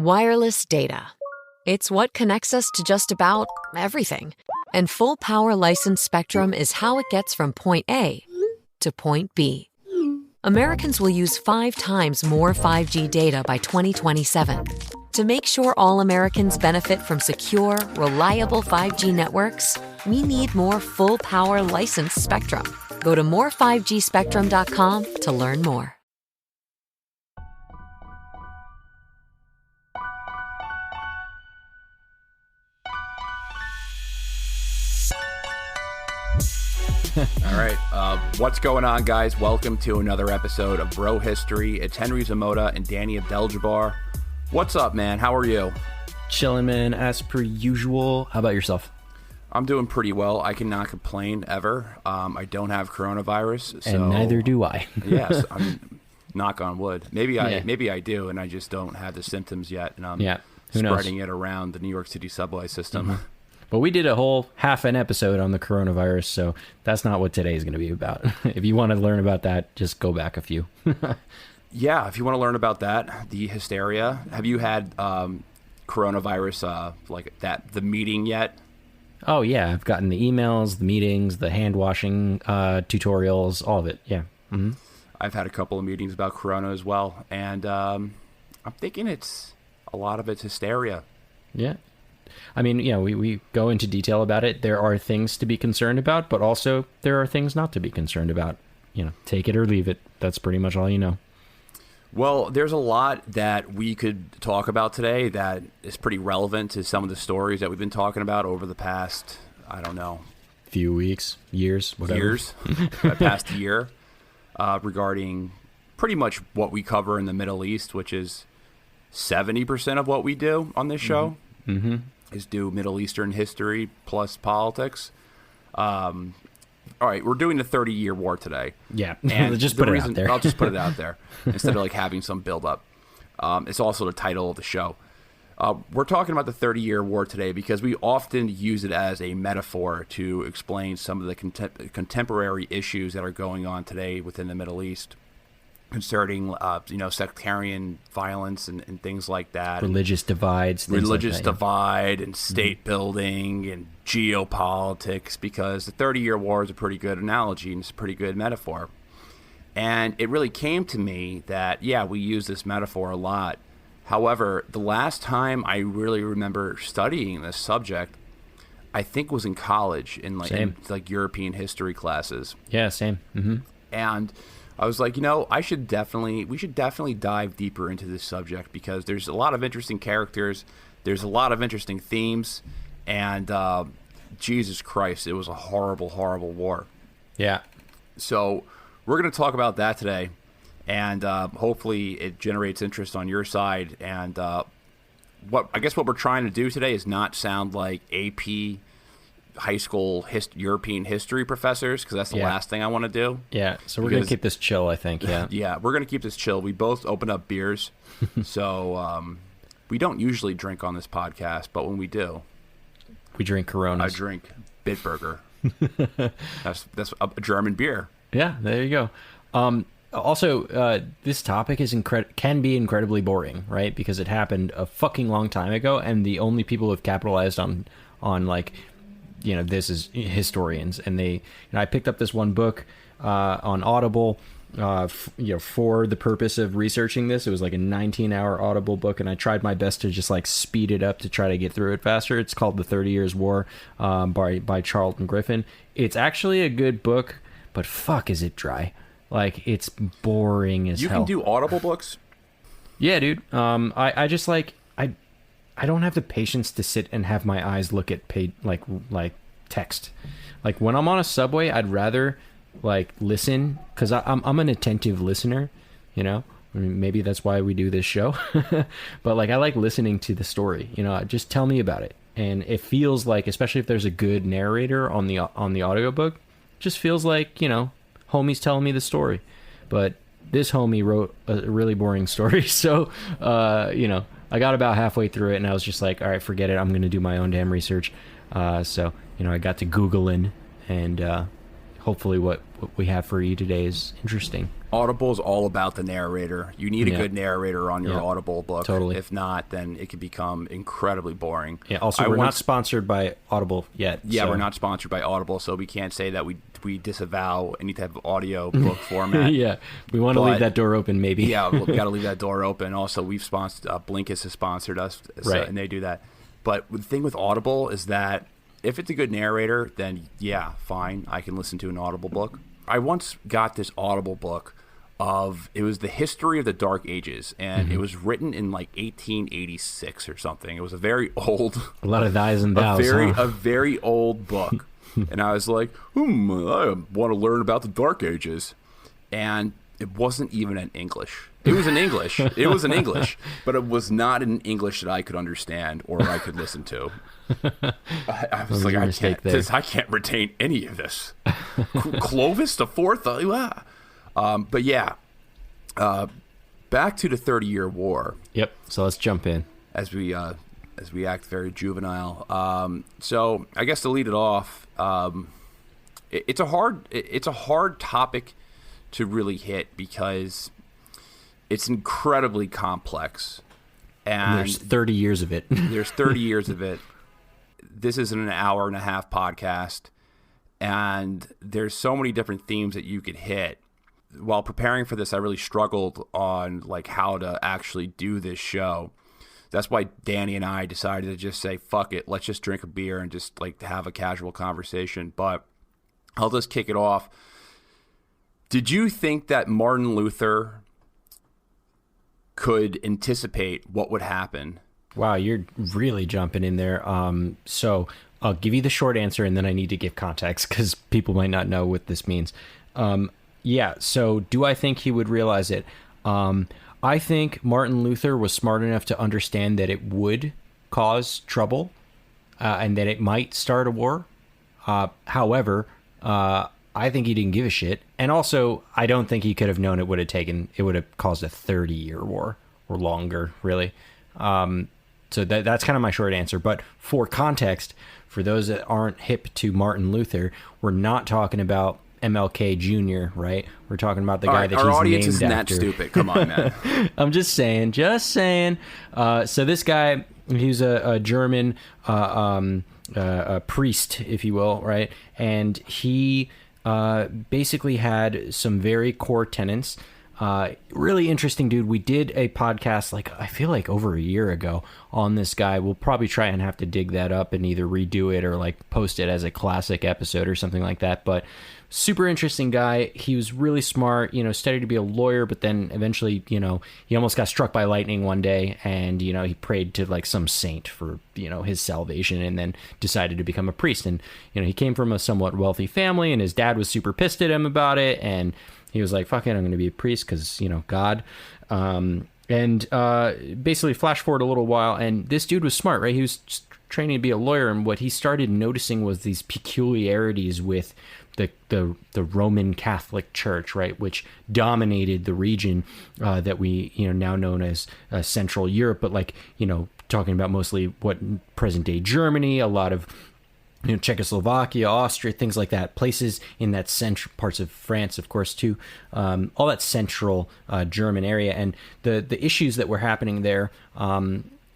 Wireless data. It's what connects us to just about everything. And full power licensed spectrum is how it gets from point A to point B. Americans will use 5 times more 5G data by 2027. To make sure all Americans benefit from secure, reliable 5G networks, we need more full power licensed spectrum. Go to more5gspectrum.com to learn more. All right, what's going on, guys? Welcome to another episode of Bro History. It's Henry Zamota and Danny Abdel-Jabbar. What's up, man? How are you? Chilling, man, as per usual. How about yourself? I'm doing pretty well. I cannot complain ever. I don't have coronavirus, so... And neither do I. Yes, I mean, knock on wood. Maybe I do, and I just don't have the symptoms yet, and I'm spreading it around the New York City subway system. Mm-hmm. But we did a whole half an episode on the coronavirus, so that's not what today is going to be about. If you want to learn about that, just go back a few. Yeah, if you want to learn about that, the hysteria. Have you had coronavirus, the meeting yet? Oh, yeah. I've gotten the emails, the meetings, the hand washing tutorials, all of it. Yeah. Mm-hmm. I've had a couple of meetings about corona as well, and I'm thinking a lot of it's hysteria. Yeah. I mean, we go into detail about it. There are things to be concerned about, but also there are things not to be concerned about. Take it or leave it. That's pretty much all you know. Well, there's a lot that we could talk about today that is pretty relevant to some of the stories that we've been talking about over the past, I don't know. Few weeks, years, whatever. Years, the past year, regarding pretty much what we cover in the Middle East, which is 70% of what we do on this show. Mm-hmm. Is do Middle Eastern history plus politics. All right, we're doing the 30-year war today. Yeah, and just put it out there. I'll just put it out there instead of having some build-up. It's also the title of the show. We're talking about the 30-year war today because we often use it as a metaphor to explain some of the contemporary issues that are going on today within the Middle East concerning, sectarian violence and things like that. Religious divides. Religious divide and state building and geopolitics, because the 30-year war is a pretty good analogy and it's a pretty good metaphor. And it really came to me that, we use this metaphor a lot. However, the last time I really remember studying this subject, I think was in college in European history classes. Yeah, same. Mm-hmm. And I was like, we should definitely dive deeper into this subject because there's a lot of interesting characters, there's a lot of interesting themes, and Jesus Christ, it was a horrible, horrible war. Yeah. So we're going to talk about that today, and hopefully it generates interest on your side. And what we're trying to do today is not sound like AP high school European history professors, because that's the last thing I want to do. Yeah, so we're going to keep this chill, I think. Yeah, we're going to keep this chill. We both open up beers, so we don't usually drink on this podcast, but when we do, we drink Coronas. I drink Bitburger. that's a German beer. Yeah, there you go. Also, this topic is can be incredibly boring, right? Because it happened a fucking long time ago, and the only people who have capitalized on this is historians, and I picked up this one book on Audible for the purpose of researching this. It was like a 19-hour Audible book, and I tried my best to just speed it up to try to get through it faster. It's called The 30 Years' War by Charlton Griffin. It's actually a good book, but fuck is it dry. It's boring as hell. You can do Audible books? Yeah, dude. I just I don't have the patience to sit and have my eyes look at paid like text. When I'm on a subway, I'd rather listen, because I'm an attentive listener, I mean, maybe that's why we do this show. But I like listening to the story. Just tell me about it. And it feels like, especially if there's a good narrator on the audiobook, just feels like homie's telling me the story. But this homie wrote a really boring story, so I got about halfway through it, and I was just like, all right, forget it. I'm going to do my own damn research. So I got to Googling, and hopefully what we have for you today is interesting. Audible is all about the narrator. You need a good narrator on your Audible book. Totally. If not, then it can become incredibly boring. Yeah. Also, we're not sponsored by Audible yet. Yeah, so. we're not sponsored by Audible, so we can't say that we disavow any type of audio book format. Yeah, we want to leave that door open, maybe. Yeah, we've got to leave that door open. Also, we've sponsored Blinkist has sponsored us, right? And they do that. But the thing with Audible is that if it's a good narrator, then yeah, fine, I can listen to an Audible book. I once got this Audible book it was the history of the Dark Ages, and it was written in like 1886 or something. It was a very old, a lot of thys and thous, a very old book. And I was like, I want to learn about the Dark Ages, and it wasn't even in English. It was in English. It was in English, but it was not in English that I could understand or I could listen to. I was like, I can't retain any of this. Clovis the Fourth. But yeah, back to the 30-Year War. Yep. So let's jump in as we act very juvenile. So I guess to lead it off, it's a hard topic to really hit because it's incredibly complex. And there's 30 years of it. There's 30 years of it. This isn't an hour and a half podcast, and there's so many different themes that you could hit. While preparing for this, I really struggled on like how to actually do this show. That's why Danny and I decided to just say, fuck it, let's just drink a beer and just like have a casual conversation. But I'll just kick it off. Did you think that Martin Luther could anticipate what would happen? Wow, you're really jumping in there. So I'll give you the short answer, and then I need to give context because people might not know what this means. Yeah, so do I think he would realize it? I think Martin Luther was smart enough to understand that it would cause trouble and that it might start a war. However, I think he didn't give a shit. And also, I don't think he could have known it would have caused a 30-year war or longer, really. So that's kind of my short answer. But for context, for those that aren't hip to Martin Luther, we're not talking about MLK Jr., right? We're talking about the guy that he's named after. Our audience isn't that stupid. Come on, man. I'm just saying. So this guy, he's a German a priest, if you will, right? And he basically had some very core tenets. Really interesting dude. We did a podcast I feel like over a year ago on this guy. We'll probably try and have to dig that up and either redo it or post it as a classic episode or something like that. But super interesting guy. He was really smart, studied to be a lawyer, but then eventually, he almost got struck by lightning one day and, he prayed to some saint for, his salvation and then decided to become a priest. And, he came from a somewhat wealthy family and his dad was super pissed at him about it. And he was like, fuck it, I'm going to be a priest because, God. Basically flash forward a little while, and this dude was smart, right? He was just training to be a lawyer, and what he started noticing was these peculiarities with the Roman Catholic Church, right, which dominated the region that we, now known as Central Europe, but talking about mostly what present-day Germany, a lot of Czechoslovakia, Austria, things like that, places in that central parts of France, of course, too, all that central German area. And the issues that were happening there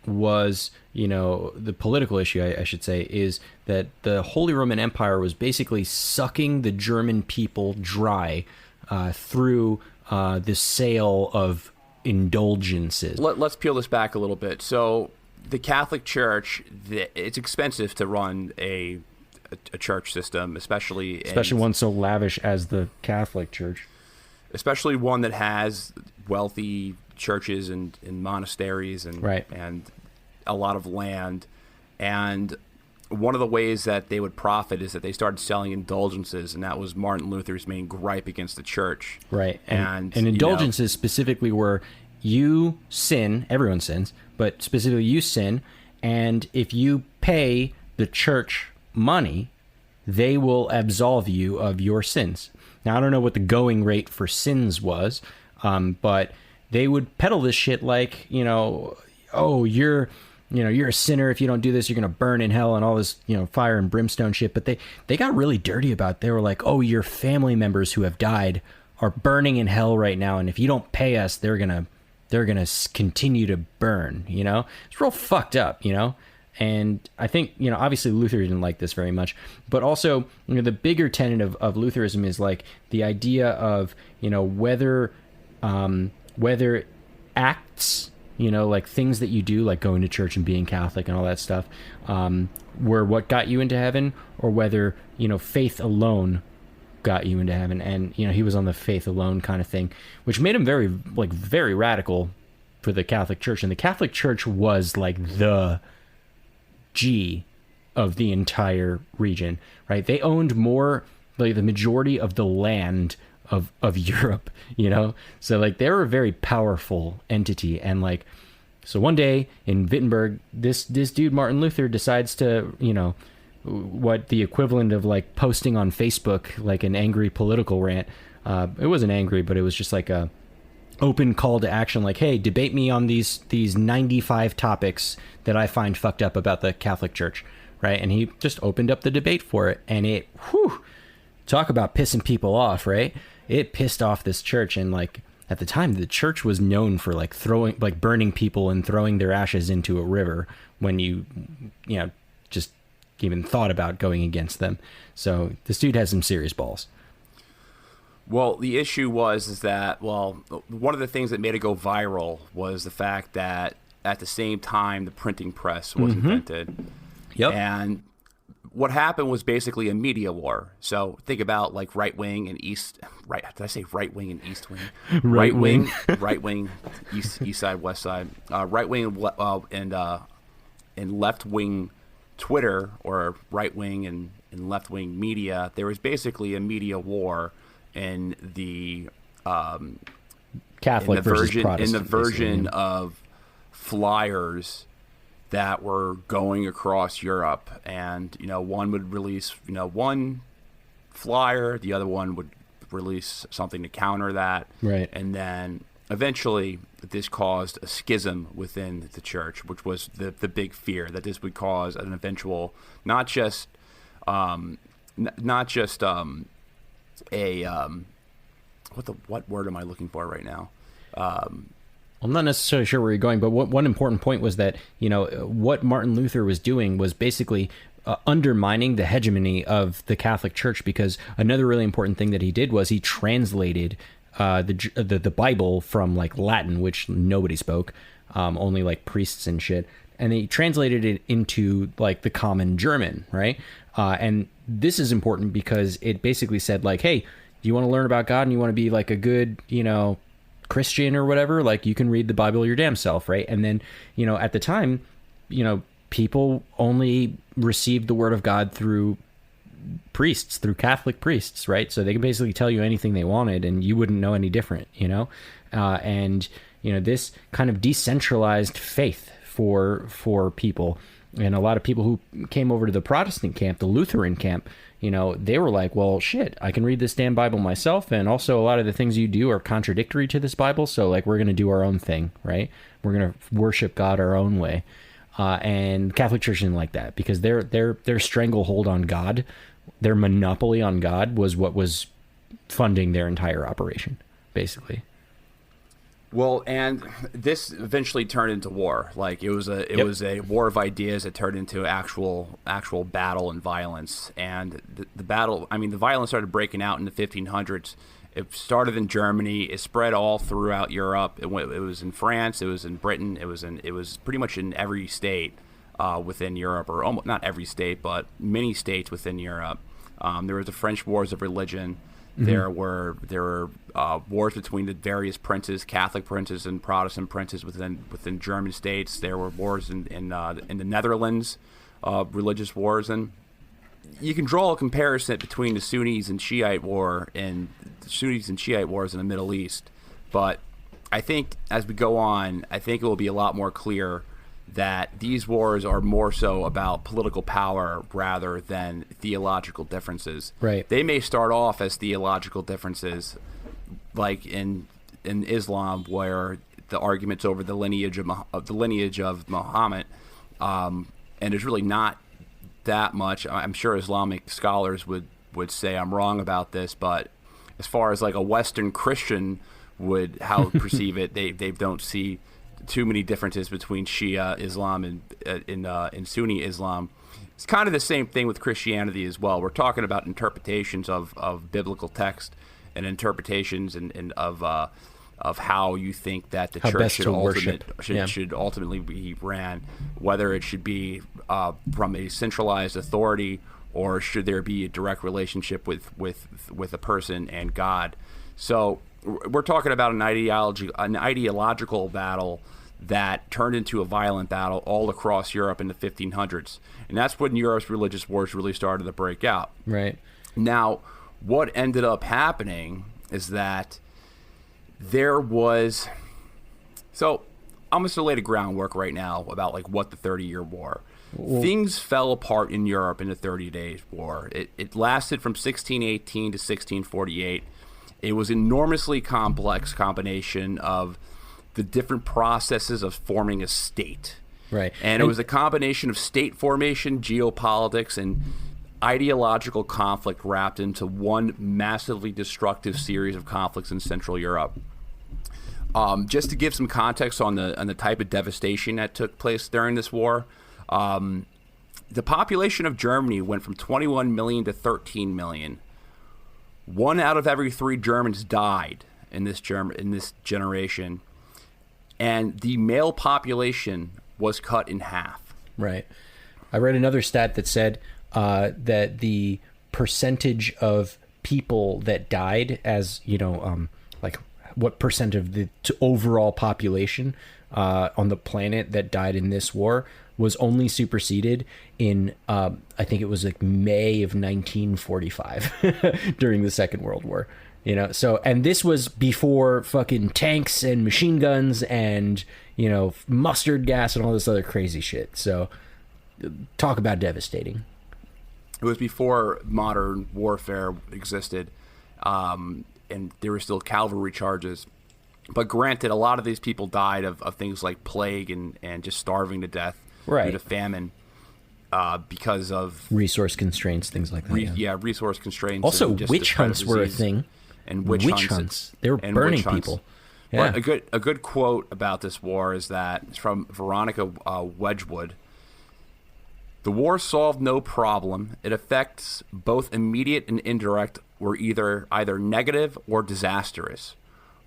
was, the political issue, I should say, is that the Holy Roman Empire was basically sucking the German people dry through the sale of indulgences. Let's peel this back a little bit. So the Catholic Church, it's expensive to run a church system, especially one so lavish as the Catholic Church, especially one that has wealthy churches and monasteries and right. and a lot of land. And one of the ways that they would profit is that they started selling indulgences, and that was Martin Luther's main gripe against the church. Right, and indulgences specifically were you sin, everyone sins, but specifically you sin, and if you pay the church money, they will absolve you of your sins. Now, I don't know what the going rate for sins was, but they would peddle this shit oh, you're you're a sinner if you don't do this, you're going to burn in hell and all this, fire and brimstone shit. But they got really dirty about it. They were like, oh, your family members who have died are burning in hell right now. And if you don't pay us, they're going to continue to burn, It's real fucked up, And I think, obviously Luther didn't like this very much, but also, the bigger tenet of Lutheranism is like the idea of, whether acts, like things that you do, like going to church and being Catholic and all that stuff, were what got you into heaven, or whether, faith alone got you into heaven. And, he was on the faith alone kind of thing, which made him very radical for the Catholic Church. And the Catholic Church was like the G of the entire region, right? They owned more, like the majority of the land of Europe, so like they were a very powerful entity. And like, so one day in Wittenberg, this dude Martin Luther decides to, what the equivalent of like posting on Facebook like an angry political rant. It wasn't angry, but it was just like a open call to action, like, hey, debate me on these 95 topics that I find fucked up about the Catholic Church, right? And he just opened up the debate for it, and it, talk about pissing people off, right? It pissed off this church. And like at the time, the church was known for like burning people and throwing their ashes into a river when you just even thought about going against them. So this dude has some serious balls. Well, the issue is that one of the things that made it go viral was the fact that at the same time the printing press was invented. Yep. And what happened was basically a media war. So think about like right wing and east wing? Right wing, east side, west side. Right wing and left wing Twitter, or right wing and left wing media. There was basically a media war in the Catholic versus Protestant, in the version of flyers that were going across Europe. And one would release one flyer, the other one would release something to counter that, right? And then eventually this caused a schism within the church, which was the big fear that this would cause an eventual what word am I looking for right now? I'm not necessarily sure where you're going, but one important point was that, what Martin Luther was doing was basically undermining the hegemony of the Catholic Church, because another really important thing that he did was he translated the Bible from like Latin, which nobody spoke, only like priests and shit, and he translated it into like the common German, right? And this is important because it basically said like, hey, do you want to learn about God and you want to be like a good, Christian or whatever, like you can read the Bible your damn self, right? And then, at the time, people only received the word of God through priests, through Catholic priests, right? So they could basically tell you anything they wanted and you wouldn't know any different, and this kind of decentralized faith for people. And a lot of people who came over to the Protestant camp, the Lutheran camp, they were like, well, shit, I can read this damn Bible myself. And also a lot of the things you do are contradictory to this Bible. So like, we're going to do our own thing, right? We're going to worship God our own way. And Catholic Church didn't like that, because their stranglehold on God, their monopoly on God, was what was funding their entire operation, basically. Well, and this eventually turned into war. Like it was a war of ideas that turned into actual battle and violence. And the battle, the violence started breaking out in the 1500s. It started in Germany. It spread all throughout Europe. It was in France. It was in Britain. It was pretty much in every state within Europe, or almost not every state, but many states within Europe. There was the French Wars of Religion. Mm-hmm. There were wars between the various princes, Catholic princes and Protestant princes within German states. There were wars in the Netherlands, religious wars, and you can draw a comparison between the Sunnis and Shiite wars in the Middle East. But I think as we go on, I think it will be a lot more clear that these wars are more so about political power rather than theological differences. Right. They may start off as theological differences, like in Islam, where the arguments over the lineage of Muhammad, and there's really not that much. I'm sure Islamic scholars would say I'm wrong about this, but as far as like a Western Christian would perceive it, they don't see too many differences between Shia Islam and Sunni Islam. It's kind of the same thing with Christianity as well. We're talking about interpretations of biblical text and interpretations and of how you think that the church should ultimately be ran, whether it should be from a centralized authority or should there be a direct relationship with a person and God. So we're talking about an ideological battle that turned into a violent battle all across Europe in the 1500s. And that's when Europe's religious wars really started to break out. Right. Now, what ended up happening is that there was... So I'm going to lay the groundwork right now about like what the 30-Year War. Things fell apart in Europe in the 30 Days War. It lasted from 1618 to 1648. It was an enormously complex combination of the different processes of forming a state. Right. And it was a combination of state formation, geopolitics, and ideological conflict wrapped into one massively destructive series of conflicts in Central Europe. Just to give some context on the type of devastation that took place during this war, the population of Germany went from 21 million to 13 million. 1 out of every 3 Germans died in this generation, and the male population was cut in half. Right. I read another stat that said that the percentage of people that died, as like what percent of the overall population on the planet that died in this war was only superseded in I think it was like May of 1945 during the Second World War. So, and this was before fucking tanks and machine guns and mustard gas and all this other crazy shit. So talk about devastating. It was before modern warfare existed, and there were still cavalry charges. But granted, a lot of these people died of things like plague and just starving to death due to famine, because of resource constraints, things like that. Resource constraints. Also, witch hunts were a thing. And witch hunts. They were burning people. Yeah. But a good quote about this war is that it's from Veronica Wedgwood. The war solved no problem. It affects both immediate and indirect were either negative or disastrous,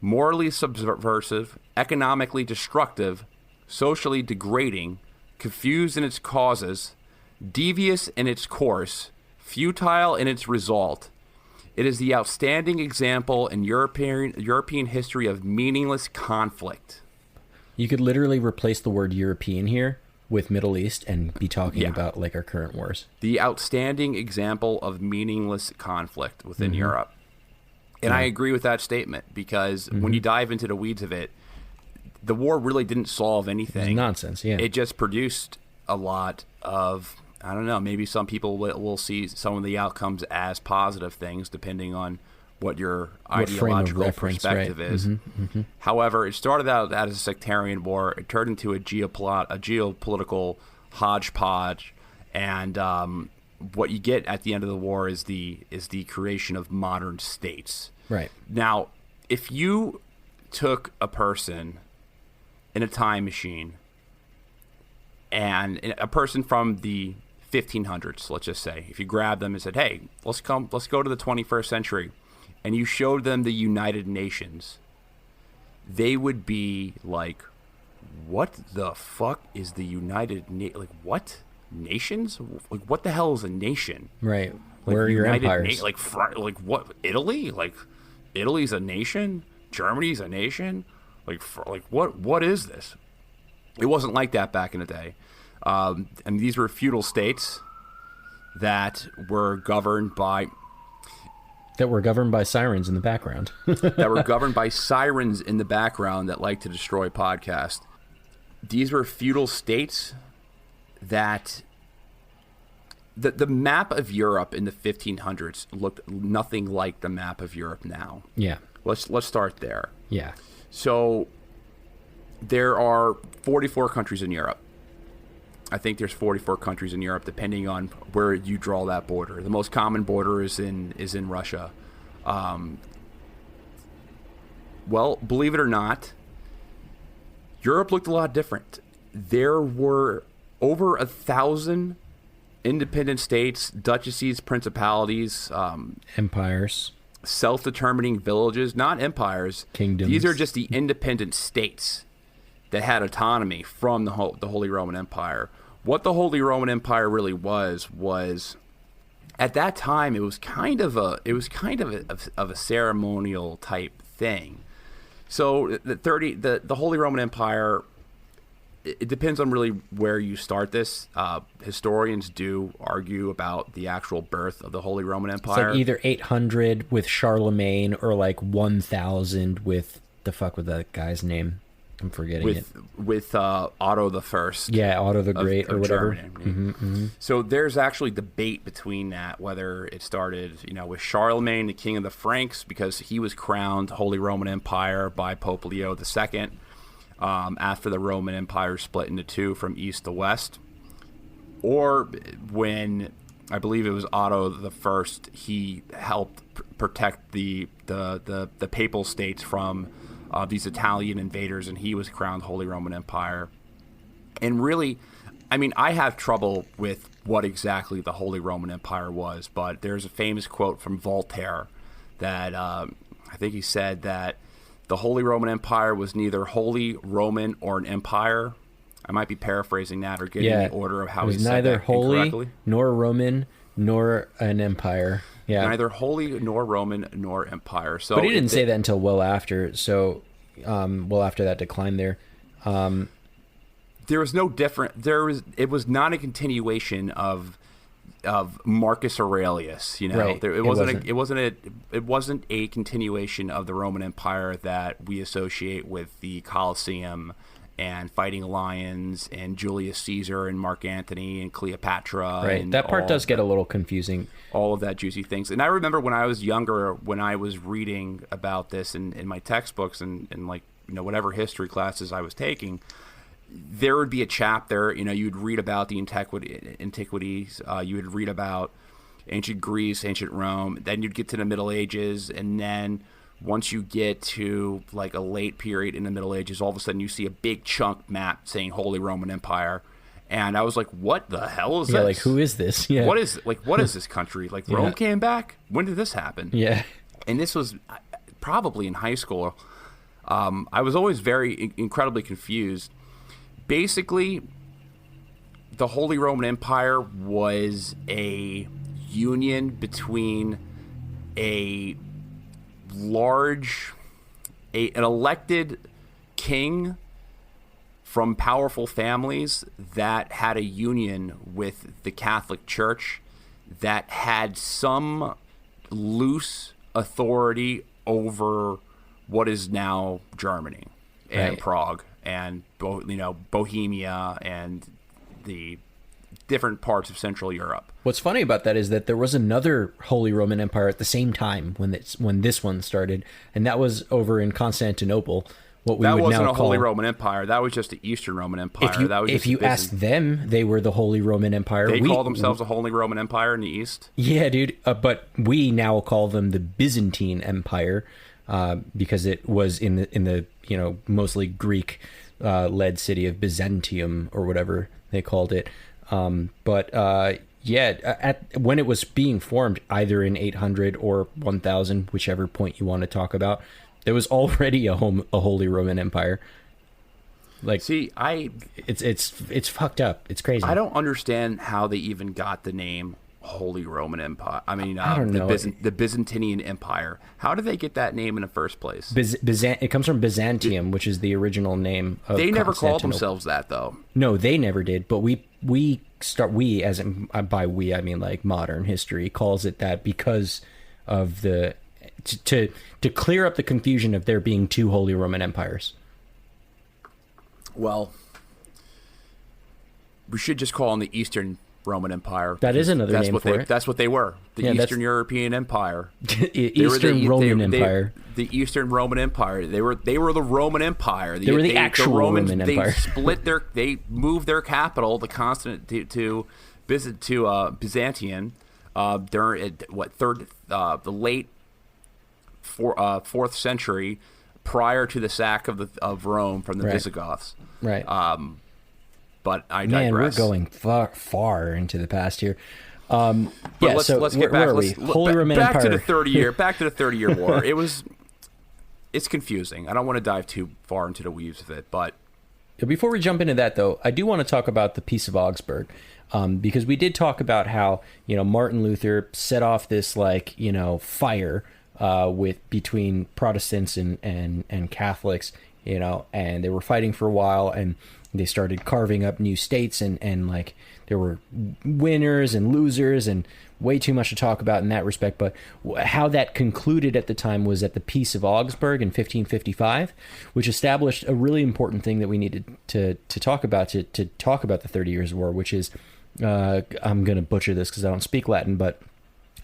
morally subversive, economically destructive, socially degrading, confused in its causes, devious in its course, futile in its result. It is the outstanding example in European history of meaningless conflict. You could literally replace the word European here with Middle East and be talking about like our current wars. The outstanding example of meaningless conflict within Europe. And I agree with that statement because when you dive into the weeds of it, the war really didn't solve anything. It's nonsense, yeah. It just produced a lot of... I don't know, maybe some people will see some of the outcomes as positive things depending on what your ideological perspective is. However, it started out as a sectarian war. It turned into a geopolitical hodgepodge. And what you get at the end of the war is the creation of modern states. Right. Now, if you took a person in a time machine and a person from the 1500s, let's just say, if you grabbed them and said, hey, let's go to the 21st century, and you showed them the United Nations, they would be like, what the fuck is the United like what nations? Like what the hell is a nation? Right. Like, where are your empires? Like what? Italy? Like Italy's a nation? Germany's a nation? Like what is this? It wasn't like that back in the day. And these were feudal states that were governed by sirens in the background. that were governed by sirens in the background that like to destroy podcasts. These were feudal states that the map of Europe in the 1500s looked nothing like the map of Europe now. Yeah. Let's start there. Yeah. So there are 44 countries in Europe. I think there's 44 countries in Europe, depending on where you draw that border. The most common border is in Russia. Well, believe it or not, Europe looked a lot different. There were over 1,000 independent states, duchies, principalities, empires, self-determining villages, not empires, kingdoms. These are just the independent states that had autonomy from the Holy Roman Empire. What the Holy Roman Empire really was at that time it was kind of a ceremonial type thing. So the Holy Roman Empire, it depends on really where you start this. Historians do argue about the actual birth of the Holy Roman Empire. It's like either 800 with Charlemagne or like 1000 with the fuck with that guy's name. I'm forgetting it. With Otto the First. Yeah, Otto the Great or whatever. So there's actually debate between that, whether it started, with Charlemagne, the king of the Franks, because he was crowned Holy Roman Empire by Pope Leo II after the Roman Empire split into two from east to west, or when I believe it was Otto the First, he helped protect the papal states from these Italian invaders, and he was crowned Holy Roman Empire. And really, I mean, I have trouble with what exactly the Holy Roman Empire was, but there's a famous quote from Voltaire that I think he said that the Holy Roman Empire was neither Holy, Roman, or an empire. I might be paraphrasing that or getting the order of how he said that neither holy, incorrectly. Nor Roman, nor an empire. Yeah, neither holy, nor Roman, nor empire. So, but he didn't say that until well after. So, well after that decline there. There was no different. It was not a continuation of Marcus Aurelius. Right. It wasn't a continuation of the Roman Empire that we associate with the Colosseum and fighting lions and Julius Caesar and Mark Antony and Cleopatra. Right. And that part does get a little confusing. All of that juicy things. And I remember when I was younger, when I was reading about this in my textbooks and like, whatever history classes I was taking, there would be a chapter, you'd read about the antiquities, you would read about ancient Greece, ancient Rome, then you'd get to the Middle Ages, and then once you get to like a late period in the Middle Ages, all of a sudden you see a big chunk map saying Holy Roman Empire. And I was like, what the hell is this? Like, who is this? Yeah. What is this country? Like, Rome came back? When did this happen? Yeah. And this was probably in high school. I was always very incredibly confused. Basically, the Holy Roman Empire was a union between an elected king from powerful families that had a union with the Catholic Church that had some loose authority over what is now Germany and Prague and Bohemia and the different parts of Central Europe. What's funny about that is that there was another Holy Roman Empire at the same time when this one started, and that was over in Constantinople. That wasn't a Holy Roman Empire. That was just the Eastern Roman Empire. If you ask them, they were the Holy Roman Empire. They call themselves the Holy Roman Empire in the East. Yeah, dude. But we now call them the Byzantine Empire because it was in the mostly Greek led city of Byzantium or whatever they called it. When it was being formed, either in 800 or 1000, whichever point you want to talk about, there was already a Holy Roman Empire. Like, see, it's fucked up. It's crazy. I don't understand how they even got the name Holy Roman Empire. I mean, I don't know. The Byzantine Empire. How did they get that name in the first place? It comes from Byzantium, which is the original name of They never called themselves that, though. No, they never did. But by we I mean like modern history calls it that because of to clear up the confusion of there being two Holy Roman Empires. Well, we should just call them the Eastern Roman Empire. That is another name for it. That's what they were. The Eastern European Empire. Eastern Roman Empire. The Eastern Roman Empire. They were the Roman Empire. They were the actual Roman Empire. They moved their capital, the Constant, to Byzantium during the late fourth century, prior to the sack of Rome from the Visigoths. Right. But I digress. Man, we're going far into the past here. Let's get back. Holy Roman Empire. Back to the 30-year War. It's confusing. I don't want to dive too far into the weaves of it, but before we jump into that, though, I do want to talk about the Peace of Augsburg, because we did talk about how Martin Luther set off this fire between Protestants and Catholics, and they were fighting for a while, and they started carving up new states, and there were winners and losers, and way too much to talk about in that respect. But how that concluded at the time was at the Peace of Augsburg in 1555, which established a really important thing that we needed to talk about to talk about the 30 Years' War, which is, I'm going to butcher this because I don't speak Latin, but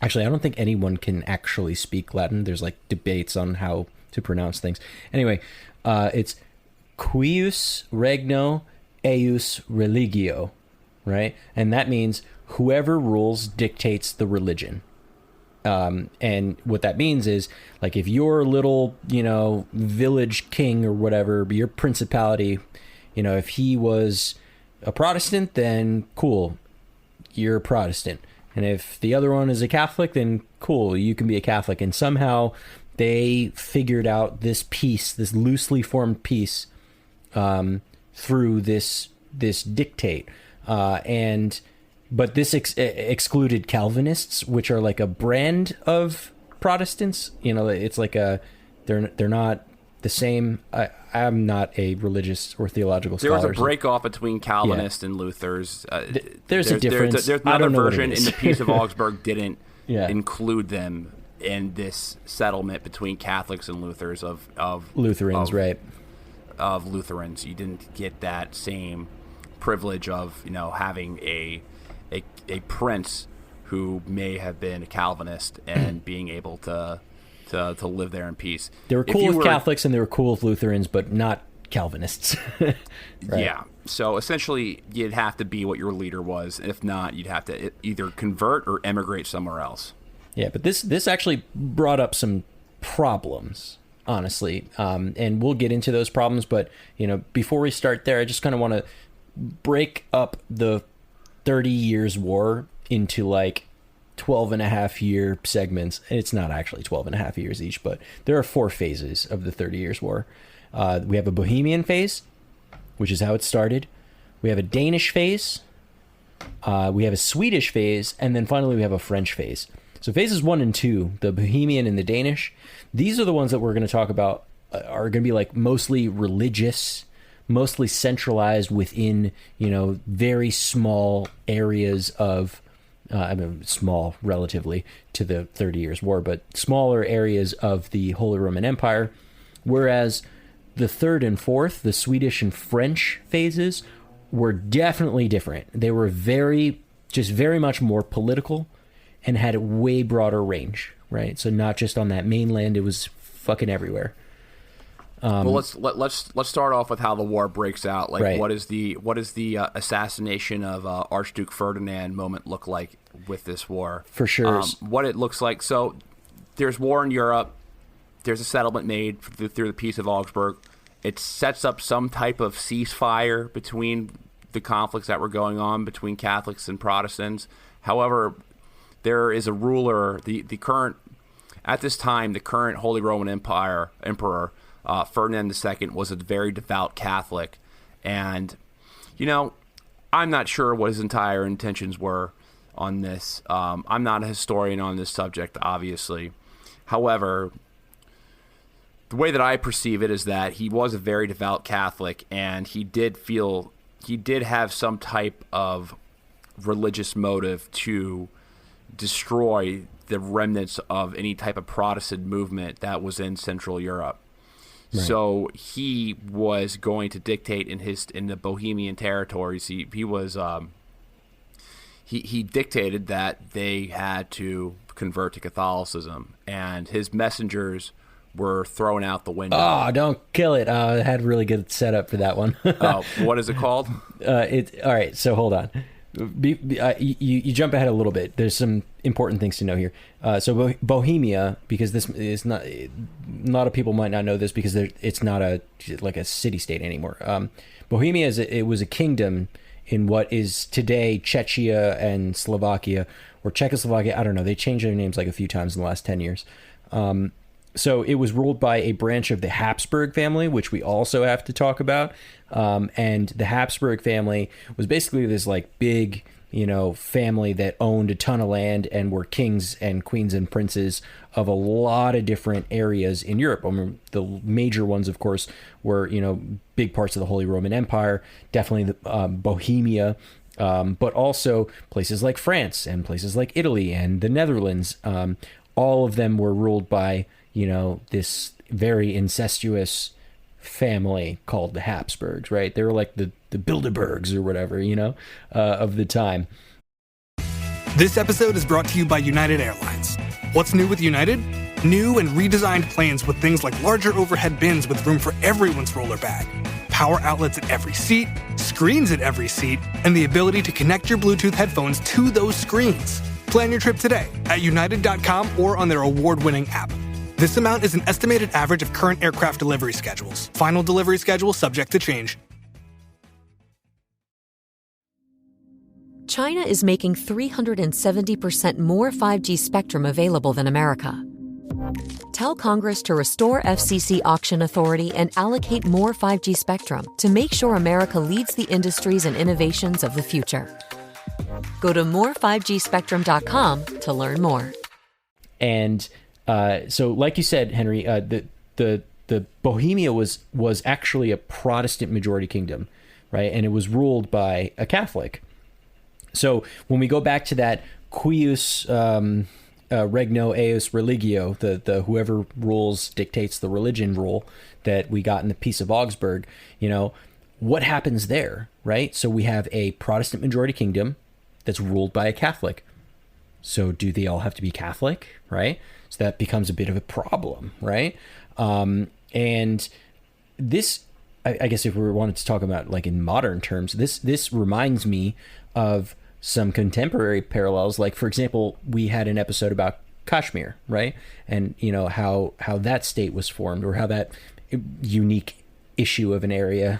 actually I don't think anyone can actually speak Latin. There's debates on how to pronounce things. Anyway, it's Cuius regno eius religio, right? And that means whoever rules dictates the religion. And what that means is, if your little, village king or whatever, your principality, if he was a Protestant, then cool, you're a Protestant. And if the other one is a Catholic, then cool, you can be a Catholic. And somehow they figured out this peace, this loosely formed peace, through this dictate, but this excluded Calvinists, which are a brand of Protestants. It's they're not the same. I'm not a religious or theological scholar. There was a break off between Calvinists and Luthers. There's a difference. There's another version in the Peace of Augsburg didn't include them in this settlement between Catholics and Luthers of Lutherans, right? Of Lutherans. You didn't get that same privilege of having a prince who may have been a Calvinist and being able to live there in peace. They were cool with Catholics and they were cool with Lutherans, but not Calvinists. Right? Yeah. So essentially, you'd have to be what your leader was. If not, you'd have to either convert or emigrate somewhere else. Yeah, but this actually brought up some problems, honestly, and we'll get into those problems. But before we start there, I just kind of want to break up the 30 Years' War into 12.5-year segments. It's not actually 12.5 years each, but there are 4 phases of the 30 Years' War. We have a Bohemian phase, which is how it started. We have a Danish phase. We have a Swedish phase, and then finally we have a French phase. So phases 1 and 2, the Bohemian and the Danish, these are the ones that we're going to talk about, are going to be mostly religious, mostly centralized within, very small areas of, small relatively to the 30 Years' War, but smaller areas of the Holy Roman Empire. Whereas the third and fourth, the Swedish and French phases, were definitely different. They were very much more political and had a way broader range, right? So not just on that mainland, it was fucking everywhere. Well, let's start off with how the war breaks out. Right. What is the assassination of Archduke Ferdinand moment look like with this war? For sure. What it looks like. So there's war in Europe. There's a settlement made through the Peace of Augsburg. It sets up some type of ceasefire between the conflicts that were going on between Catholics and Protestants. However, there is a ruler, the current Holy Roman Emperor, Ferdinand II, was a very devout Catholic. And, I'm not sure what his entire intentions were on this. I'm not a historian on this subject, obviously. However, the way that I perceive it is that he was a very devout Catholic, and he did have some type of religious motive to destroy the remnants of any type of Protestant movement that was in Central Europe. Right. So he was going to dictate in the Bohemian territories. He he dictated that they had to convert to Catholicism, and his messengers were thrown out the window. Oh, don't kill it. I had a really good setup for that one. What is it called? All right, so hold on. You jump ahead a little bit. There's some important things to know here. So Bohemia, because this is not, a lot of people might not know this because it's not like a city state anymore. Bohemia it was a kingdom in what is today Czechia and Slovakia, or Czechoslovakia. I don't know. They changed their names like a few times in the last 10 years. So it was ruled by a branch of the Habsburg family, which we also have to talk about. And the Habsburg family was basically this like big, family that owned a ton of land and were kings and queens and princes of a lot of different areas in Europe. I mean, the major ones, of course, were, big parts of the Holy Roman Empire, definitely the Bohemia, but also places like France and places like Italy and the Netherlands. All of them were ruled by this very incestuous family called the Habsburgs, right? They were like the Bilderbergs or whatever, of the time. This episode is brought to you by United Airlines. What's new with United? New and redesigned planes with things like larger overhead bins with room for everyone's roller bag, power outlets at every seat, screens at every seat, and the ability to connect your Bluetooth headphones to those screens. Plan your trip today at united.com or on their award-winning app. This amount is an estimated average of current aircraft delivery schedules. Final delivery schedule subject to change. China is making 370% more 5G spectrum available than America. Tell Congress to restore FCC auction authority and allocate more 5G spectrum to make sure America leads the industries and innovations of the future. Go to more5gspectrum.com to learn more. And so, like you said, Henry, the Bohemia was actually a Protestant majority kingdom, right? And it was ruled by a Catholic. So when we go back to that cuius regno eius religio, the whoever rules dictates the religion rule that we got in the Peace of Augsburg, what happens there, right? So we have a Protestant majority kingdom that's ruled by a Catholic. So do they all have to be Catholic, right? So that becomes a bit of a problem, right? And this, I guess if we wanted to talk about like in modern terms, this reminds me of some contemporary parallels. Like, for example, we had an episode about Kashmir, right? And, how that state was formed, or how that unique issue of an area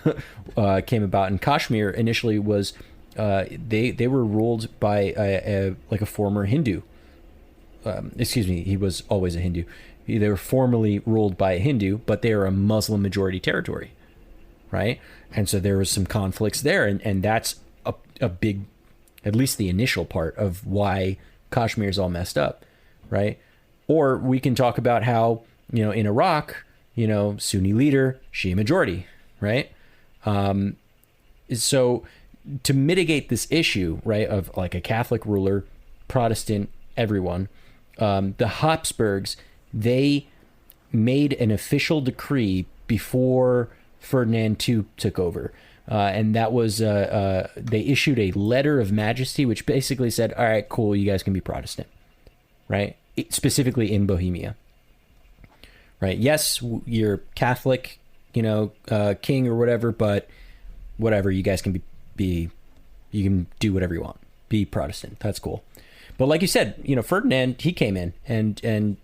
came about. And Kashmir initially was, they were ruled by a former Hindu. He was always a Hindu. They were formerly ruled by a Hindu, but they are a Muslim majority territory, right? And so there was some conflicts there, and that's a big, at least the initial part of why Kashmir is all messed up, right? Or we can talk about how, in Iraq, Sunni leader, Shia majority, right? So to mitigate this issue, right, of like a Catholic ruler, Protestant, everyone, the Habsburgs, they made an official decree before Ferdinand II took over. And that was, they issued a letter of majesty, which basically said, all right, cool, you guys can be Protestant, right? Specifically in Bohemia, right? Yes, you're Catholic, king or whatever, but whatever, you guys can be, you can do whatever you want. Be Protestant. That's cool. But like you said, Ferdinand, he came in and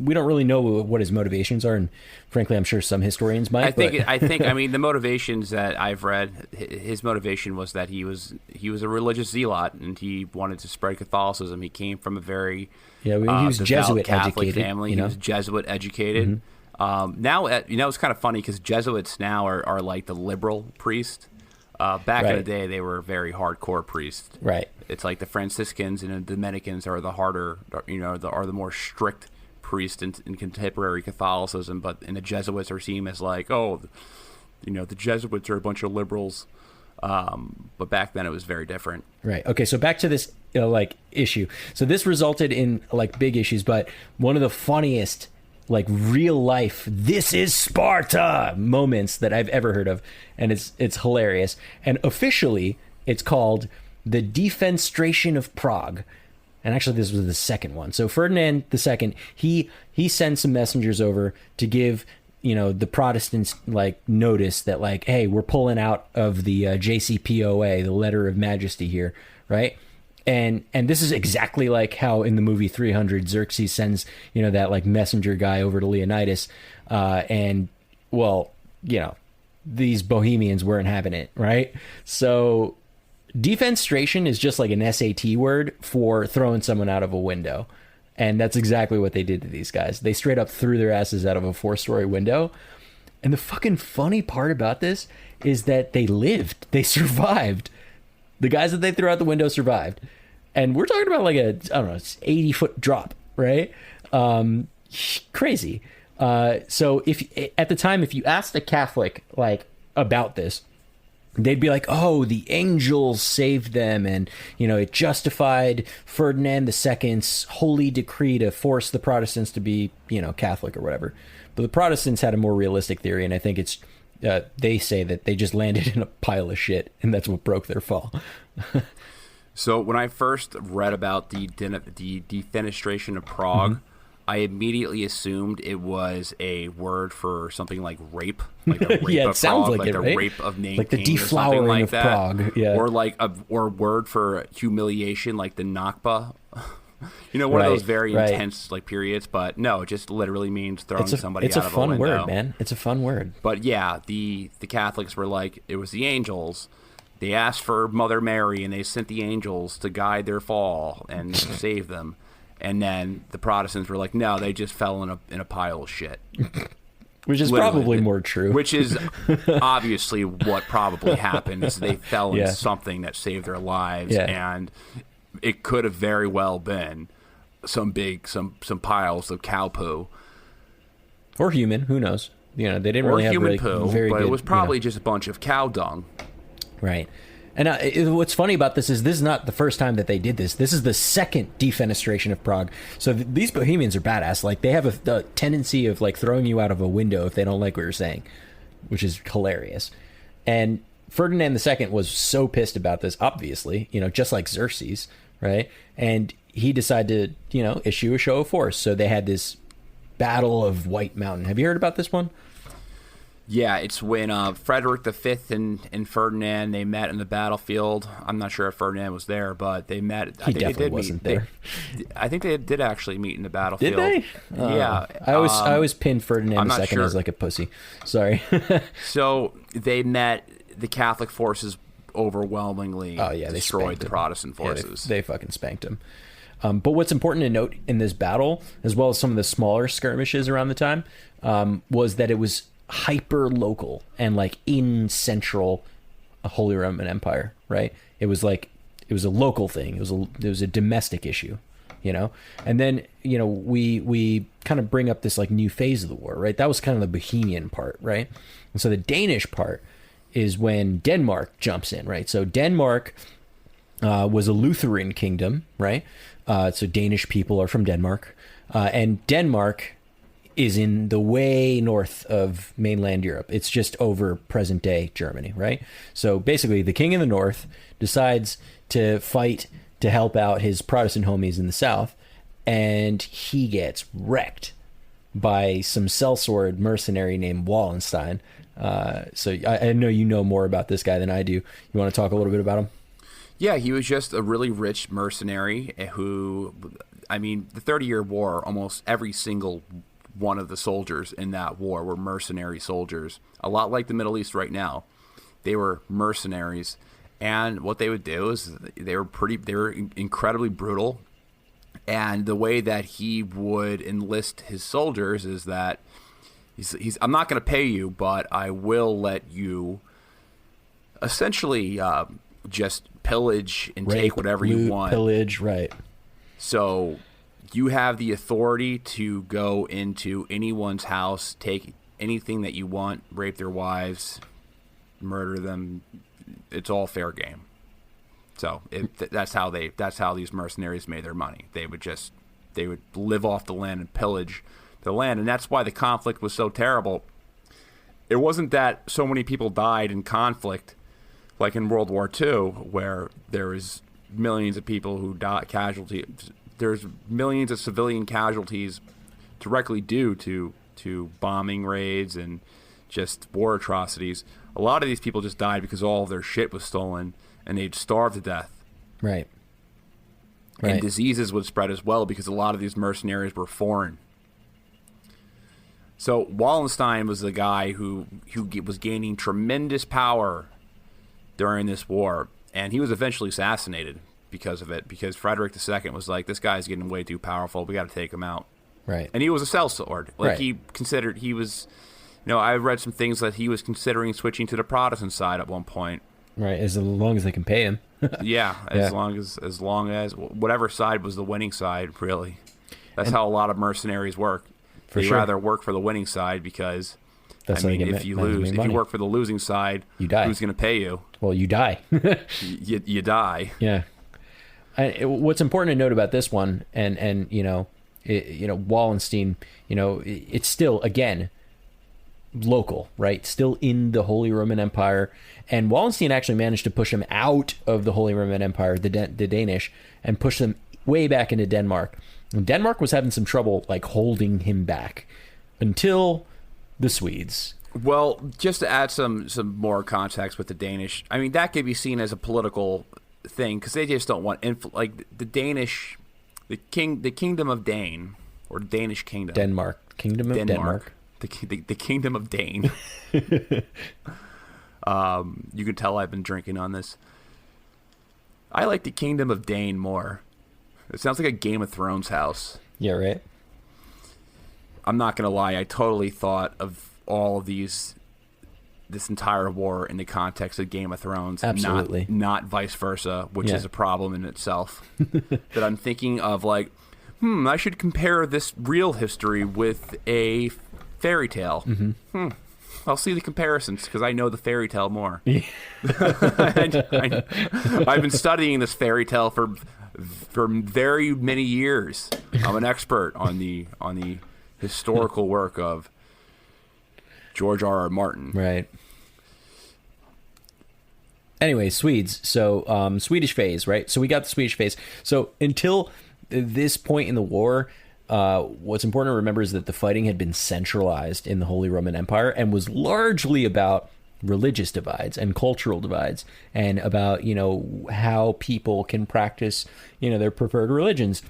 we don't really know what his motivations are, and frankly, I'm sure some historians might. I think. I mean, the motivations that I've read, his motivation was that he was a religious zealot, and he wanted to spread Catholicism. He came from a very he was Jesuit Catholic educated family. He was Jesuit educated. Mm-hmm. Now, it's kind of funny because Jesuits now are like the liberal priest. Back in the day, they were very hardcore priests. Right. It's like the Franciscans and the Dominicans are the harder, are the more strict priest in contemporary Catholicism, but the Jesuits are seen as like, the Jesuits are a bunch of liberals, but back then it was very different. Right. Okay, so back to this issue. So this resulted in big issues, but one of the funniest real life "this is Sparta" moments that I've ever heard of, and it's hilarious. And officially it's called the defenestration of Prague. And actually, this was the second one. So Ferdinand II, he sends some messengers over to give, the Protestants like notice that like, hey, we're pulling out of the JCPOA, the Letter of Majesty here, right? And this is exactly like how in the movie 300, Xerxes sends, that like messenger guy over to Leonidas, and well, these Bohemians weren't having it, right? So defenestration is just like an SAT word for throwing someone out of a window. And that's exactly what they did to these guys. They straight up threw their asses out of a 4-story window. And the fucking funny part about this is that they lived. They survived. The guys that they threw out the window survived. And we're talking about like a, 80-foot drop, right? Crazy. So if at the time, if you asked a Catholic like about this, they'd be like, oh, the angels saved them, and it justified Ferdinand II's holy decree to force the Protestants to be Catholic or whatever. But the Protestants had a more realistic theory, and I think it's they say that they just landed in a pile of shit, and that's what broke their fall. So when I first read about the defenestration of Prague, I immediately assumed it was a word for something like rape, like a rape yeah, of it sounds Prague, like it, the right? rape of Nanking, like the or something deflowering like of that. Prague, yeah, or like a word for humiliation, like the Nakba. One of those very intense like periods. But no, it just literally means throwing somebody out of a window. It's a fun word, man. It's a fun word. But yeah, the Catholics were like, it was the angels. They asked for Mother Mary, and they sent the angels to guide their fall and save them. And then the Protestants were like, no, they just fell in a pile of shit. Which is probably more true. Which is obviously what probably happened, is they fell into something that saved their lives. Yeah. And it could have very well been some piles of cow poo. Or human, who knows? They didn't really have human poo, very but good, it was probably just a bunch of cow dung. Right. And what's funny about this is not the first time that they did this. This is the second defenestration of Prague. So these Bohemians are badass. Like, they have a tendency of like throwing you out of a window if they don't like what you're saying, which is hilarious. And Ferdinand II was so pissed about this, obviously, just like Xerxes, right? And he decided to, issue a show of force. So they had this Battle of White Mountain. Have you heard about this one? Yeah, it's when Frederick V and Ferdinand, they met in the battlefield. I'm not sure if Ferdinand was there, but they met. He definitely wasn't there. I think they did actually meet in the battlefield. Did they? Yeah. I always pinned Ferdinand II as like a pussy. Sorry. So they met. The Catholic forces overwhelmingly destroyed the Protestant forces. Yeah, they fucking spanked him. But what's important to note in this battle, as well as some of the smaller skirmishes around the time, was that it was hyper local and like in central Holy Roman Empire, right? It was a local thing. It was a domestic issue, and then we kind of bring up this like new phase of the war, right? That was kind of the Bohemian part, right? And so the Danish part is when Denmark jumps in, right? So Denmark was a Lutheran kingdom, right? So Danish people are from Denmark, and Denmark is in the way north of mainland Europe. It's just over present-day Germany, right? So basically, the king in the north decides to fight to help out his Protestant homies in the south, and he gets wrecked by some sellsword mercenary named Wallenstein. So I know you know more about this guy than I do. You want to talk a little bit about him? Yeah, he was just a really rich mercenary who, the 30-Year War, almost every single one of the soldiers in that war were mercenary soldiers, a lot like the Middle East right now. They were mercenaries, and what they would do is they were incredibly brutal. And the way that he would enlist his soldiers is that he's I'm not going to pay you, but I will let you essentially just pillage and take whatever you want. Pillage, right. So you have the authority to go into anyone's house, take anything that you want, rape their wives, murder them. It's all fair game. So that's how these mercenaries made their money. They would live off the land and pillage the land, and that's why the conflict was so terrible. It wasn't that so many people died in conflict. like in World War II, where there was millions of people who died, there's millions of civilian casualties directly due to bombing raids and just war atrocities. A lot of these people just died because all of their shit was stolen and they'd starved to death. Right. And diseases would spread as well because a lot of these mercenaries were foreign. So Wallenstein was the guy who was gaining tremendous power during this war, and he was eventually assassinated because of it, because Frederick II was like, this guy's getting way too powerful, we got to take him out. Right. And he was a sellsword. Like, I read some things that he was considering switching to the Protestant side at one point. Right, as long as they can pay him. Yeah, as long as whatever side was the winning side, really. That's how a lot of mercenaries work. They'd rather work for the winning side because, if you work for the losing side, you die. Who's going to pay you? Well, you die. you die. Yeah. What's important to note about this one, and Wallenstein, it's still, again, local, right? Still in the Holy Roman Empire. And Wallenstein actually managed to push him out of the Holy Roman Empire, the Danish, and push them way back into Denmark. And Denmark was having some trouble, like, holding him back until the Swedes. Well, just to add some more context with the Danish, I mean, that could be seen as a political thing because they just don't want the Danish, the kingdom of Dane, or Danish kingdom. Kingdom of Denmark. The kingdom of Dane. You can tell I've been drinking on this. I like the kingdom of Dane more. It sounds like a Game of Thrones house. Yeah, right. I'm not going to lie. I totally thought of all of this entire war in the context of Game of Thrones. Absolutely. Not vice versa, which is a problem in itself. That I'm thinking of I should compare this real history with a fairy tale. Mm-hmm. I'll see the comparisons because I know the fairy tale more. I've been studying this fairy tale for very many years. I'm an expert on the historical work of George R.R. Martin. Right. Anyway, Swedes. So Swedish phase, right? So we got the Swedish phase. So until this point in the war, what's important to remember is that the fighting had been centralized in the Holy Roman Empire and was largely about religious divides and cultural divides and about, how people can practice, their preferred religions.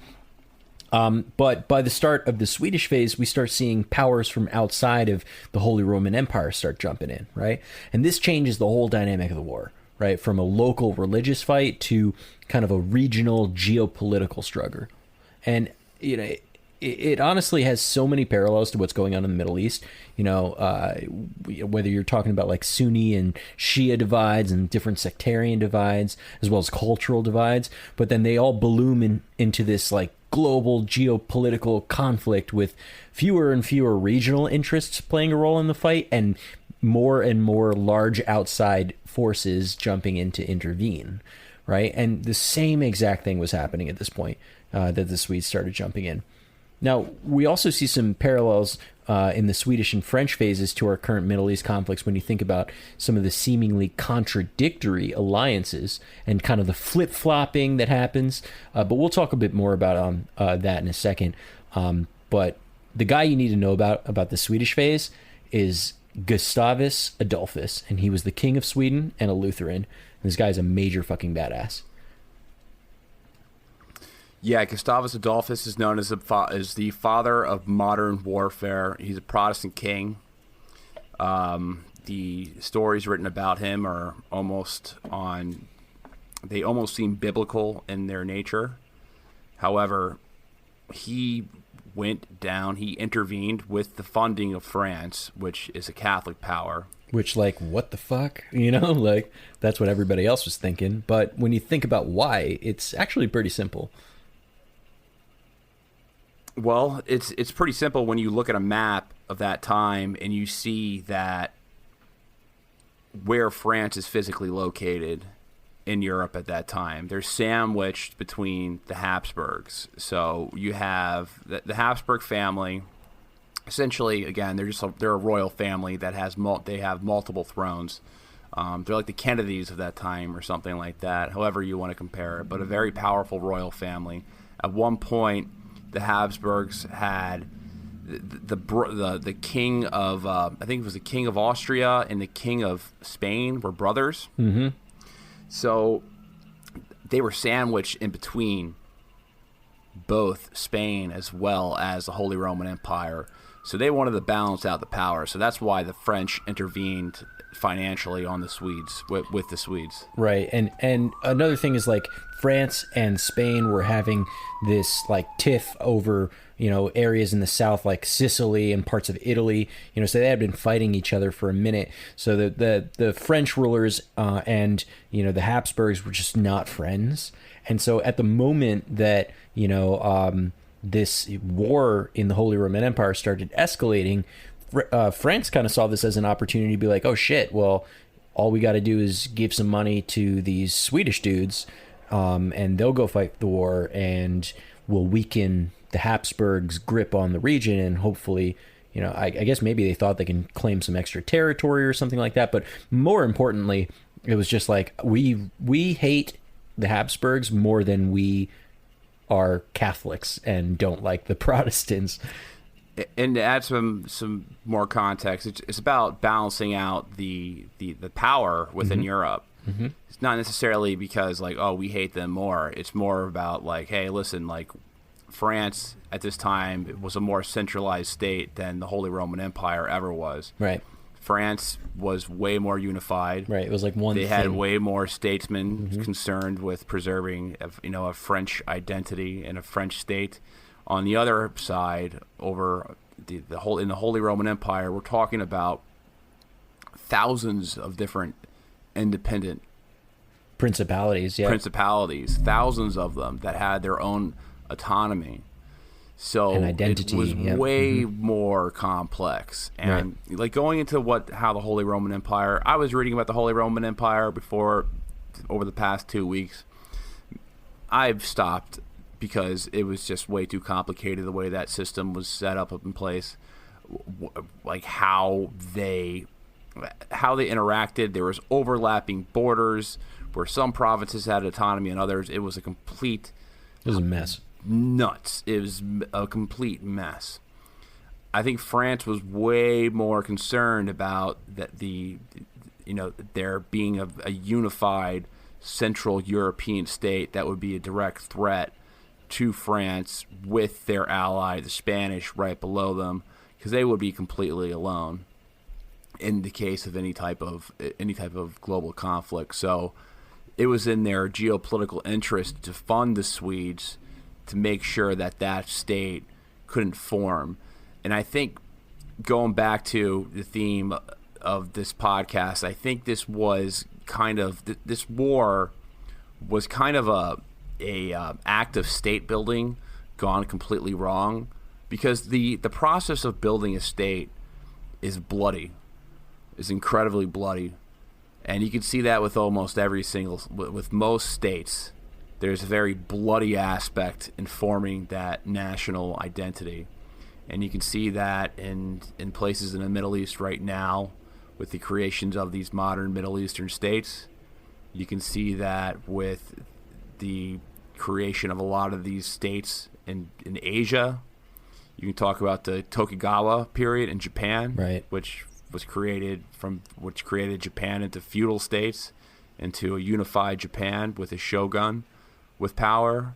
But by the start of the Swedish phase, we start seeing powers from outside of the Holy Roman Empire start jumping in, right? And this changes the whole dynamic of the war, right? From a local religious fight to kind of a regional geopolitical struggle. And, it honestly has so many parallels to what's going on in the Middle East, whether you're talking about like Sunni and Shia divides and different sectarian divides, as well as cultural divides, but then they all bloom into this like global geopolitical conflict with fewer and fewer regional interests playing a role in the fight and more large outside forces jumping in to intervene, right? And the same exact thing was happening at this point that the Swedes started jumping in. Now, we also see some parallels in the Swedish and French phases to our current Middle East conflicts when you think about some of the seemingly contradictory alliances and kind of the flip-flopping that happens. But we'll talk a bit more about that in a second. But the guy you need to know about the Swedish phase is Gustavus Adolphus, and he was the king of Sweden and a Lutheran. And this guy's a major fucking badass. Yeah, Gustavus Adolphus is known as the father of modern warfare. He's a Protestant king. The stories written about him are almost seem biblical in their nature. However, he intervened with the funding of France, which is a Catholic power. Which, like, what the fuck? Like, that's what everybody else was thinking. But when you think about why, it's actually pretty simple. Well, it's pretty simple when you look at a map of that time and you see that where France is physically located in Europe at that time. They're sandwiched between the Habsburgs. So you have the Habsburg family. Essentially, again, they're a royal family that have multiple thrones. They're like the Kennedys of that time or something like that, however you want to compare it, but a very powerful royal family. At one point, the Habsburgs had the king of, I think it was the king of Austria and the king of Spain were brothers. Mm-hmm. So they were sandwiched in between both Spain as well as the Holy Roman Empire. So they wanted to balance out the power. So that's why the French intervened financially on the Swedes, with the Swedes. Right. And another thing is, like, France and Spain were having this, like, tiff over, you know, areas in the south, like Sicily and parts of Italy, you know, so they had been fighting each other for a minute. So the French rulers and, you know, the Habsburgs were just not friends. And so at the moment that, you know, this war in the Holy Roman Empire started escalating, France kind of saw this as an opportunity to be like, oh shit, well, all we got to do is give some money to these Swedish dudes, and they'll go fight the war, and we'll weaken the Habsburgs' grip on the region, and hopefully, you know, I guess maybe they thought they can claim some extra territory or something like that. But more importantly, it was just like, we hate the Habsburgs more than we are Catholics and don't like the Protestants. And to add some more context, it's about balancing out the power within Europe. Mm-hmm. It's not necessarily because, like, oh, we hate them more. It's more about, like, hey, listen, like, France at this time was a more centralized state than the Holy Roman Empire ever was. Right. France was way more unified. Right. It was like one They thing. had way more statesmen concerned with preserving, you know, a French identity and a French state. On the other side, over in the Holy Roman Empire, we're talking about thousands of different independent principalities, thousands of them that had their own autonomy. So an identity, it was way more complex. And like going into how the Holy Roman Empire, I was reading about the Holy Roman Empire over the past 2 weeks. I've stopped because it was just way too complicated the way that system was set up in place, like how they interacted. There was overlapping borders where some provinces had autonomy and others. It was a mess. Nuts. It was a complete mess. I think France was way more concerned about that there being a unified Central European state that would be a direct threat to France with their ally, the Spanish, right below them, because they would be completely alone in the case of any type of global conflict. So it was in their geopolitical interest to fund the Swedes to make sure that state couldn't form. And I think, going back to the theme of this podcast, I think this was this war was kind of a act of state building gone completely wrong, because the process of building a state is incredibly bloody, and you can see that with with most states. There's a very bloody aspect in forming that national identity, and you can see that in places in the Middle East right now with the creations of these modern Middle Eastern states. You can see that with the creation of a lot of these states in Asia. You can talk about the Tokugawa period in Japan, right, which created Japan into feudal states, into a unified Japan with a shogun with power.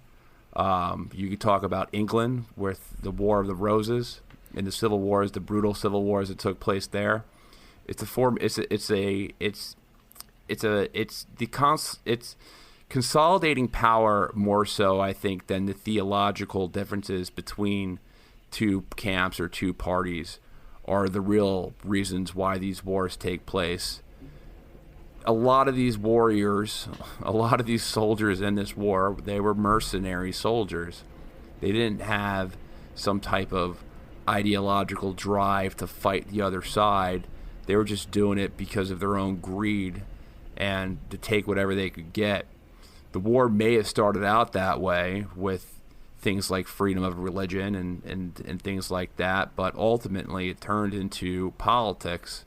You could talk about England with the War of the Roses and the civil wars, the brutal civil wars that took place there. It's consolidating power more so, I think, than the theological differences between two camps or two parties are the real reasons why these wars take place. A lot of these warriors, a lot of these soldiers in this war, they were mercenary soldiers. They didn't have some type of ideological drive to fight the other side. They were just doing it because of their own greed and to take whatever they could get. The war may have started out that way with things like freedom of religion and things like that, but ultimately it turned into politics.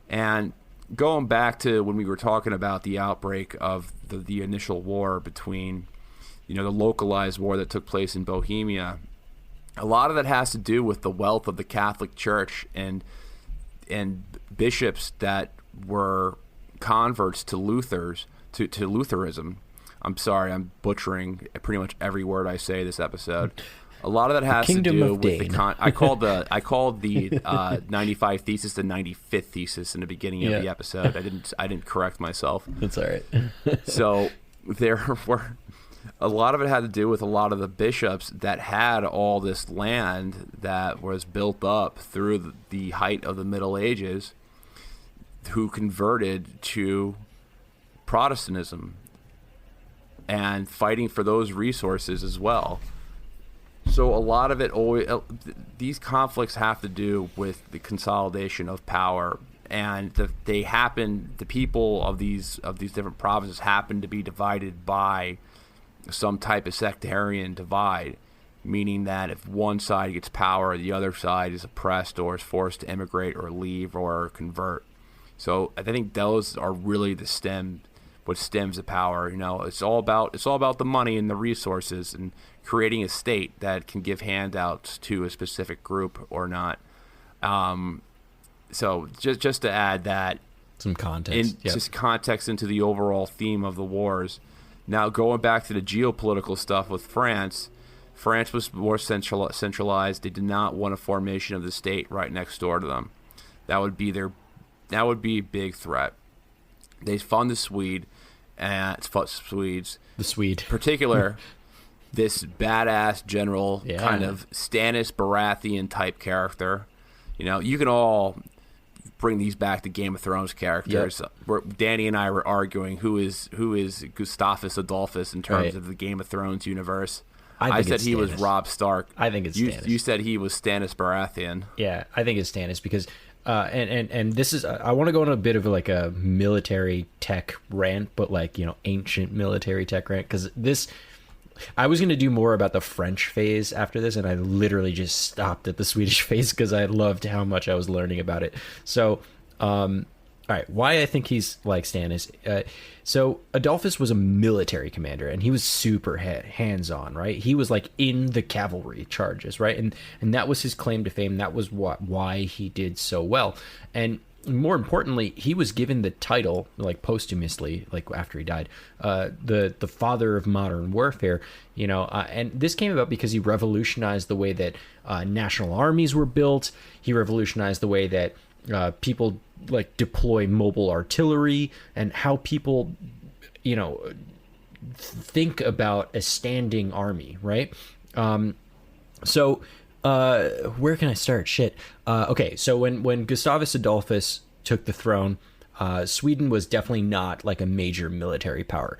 And going back to when we were talking about the outbreak of the initial war between, the localized war that took place in Bohemia, a lot of that has to do with the wealth of the Catholic Church and bishops that were converts to Lutheranism. I'm sorry, I'm butchering pretty much every word I say this episode. A lot of that has to do with I called the 95 thesis the 95th thesis in the beginning of the episode. I didn't correct myself. That's all right. So there were a lot of it had to do with a lot of the bishops that had all this land that was built up through the height of the Middle Ages, who converted to Protestantism and fighting for those resources as well. So a lot of it these conflicts have to do with the consolidation of power, and the people of these different provinces happen to be divided by some type of sectarian divide, meaning that if one side gets power, the other side is oppressed or is forced to immigrate or leave or convert. So I think those are really what stems the power. It's all about the money and the resources and creating a state that can give handouts to a specific group or not. So just to add that some context, just context into the overall theme of the wars. Now going back to the geopolitical stuff with France was more centralized. They did not want a formation of the state right next door to them. That would be a big threat. They fund the Swedes, particular this badass general, kind of Stannis Baratheon type character. You can all bring these back to Game of Thrones characters. Yep. Danny and I were arguing who is Gustavus Adolphus in terms of the Game of Thrones universe. I said he was Robb Stark. I think it's Stannis. You said he was Stannis Baratheon. Yeah, I think it's Stannis because and this is I want to go on a bit of like a military tech rant, but ancient military tech rant, because I was going to do more about the French phase after this, and I literally just stopped at the Swedish phase because I loved how much I was learning about it. So, all right, why I think he's like Stannis. So Adolphus was a military commander, and he was super hands-on, right? He was in the cavalry charges, right? And that was his claim to fame. That was why he did so well. And more importantly, he was given the title, posthumously, after he died, the father of modern warfare, and this came about because he revolutionized the way that national armies were built. He revolutionized the way that people deploy mobile artillery and how people, think about a standing army, right? So where can I start? Okay, so when Gustavus Adolphus took the throne, Sweden was definitely not a major military power.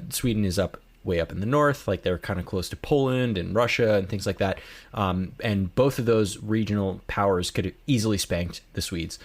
Sweden is way up in the north, they're kind of close to Poland and Russia and things like that. And both of those regional powers could have easily spanked the Swedes.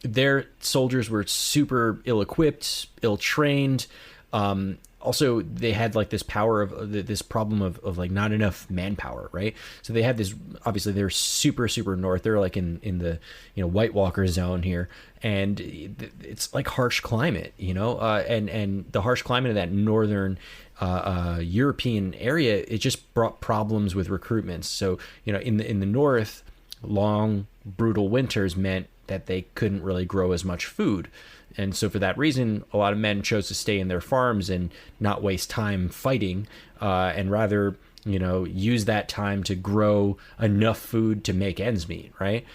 Their soldiers were super ill-equipped, ill-trained. Also, they had this power of this problem of not enough manpower, right? So they had this. Obviously, they're super north. They're in the White Walker zone here, and it's harsh climate, and the harsh climate of that northern European area, it just brought problems with recruitments. So in the north, long brutal winters meant that they couldn't really grow as much food. And so for that reason, a lot of men chose to stay in their farms and not waste time fighting, and rather, use that time to grow enough food to make ends meet, right?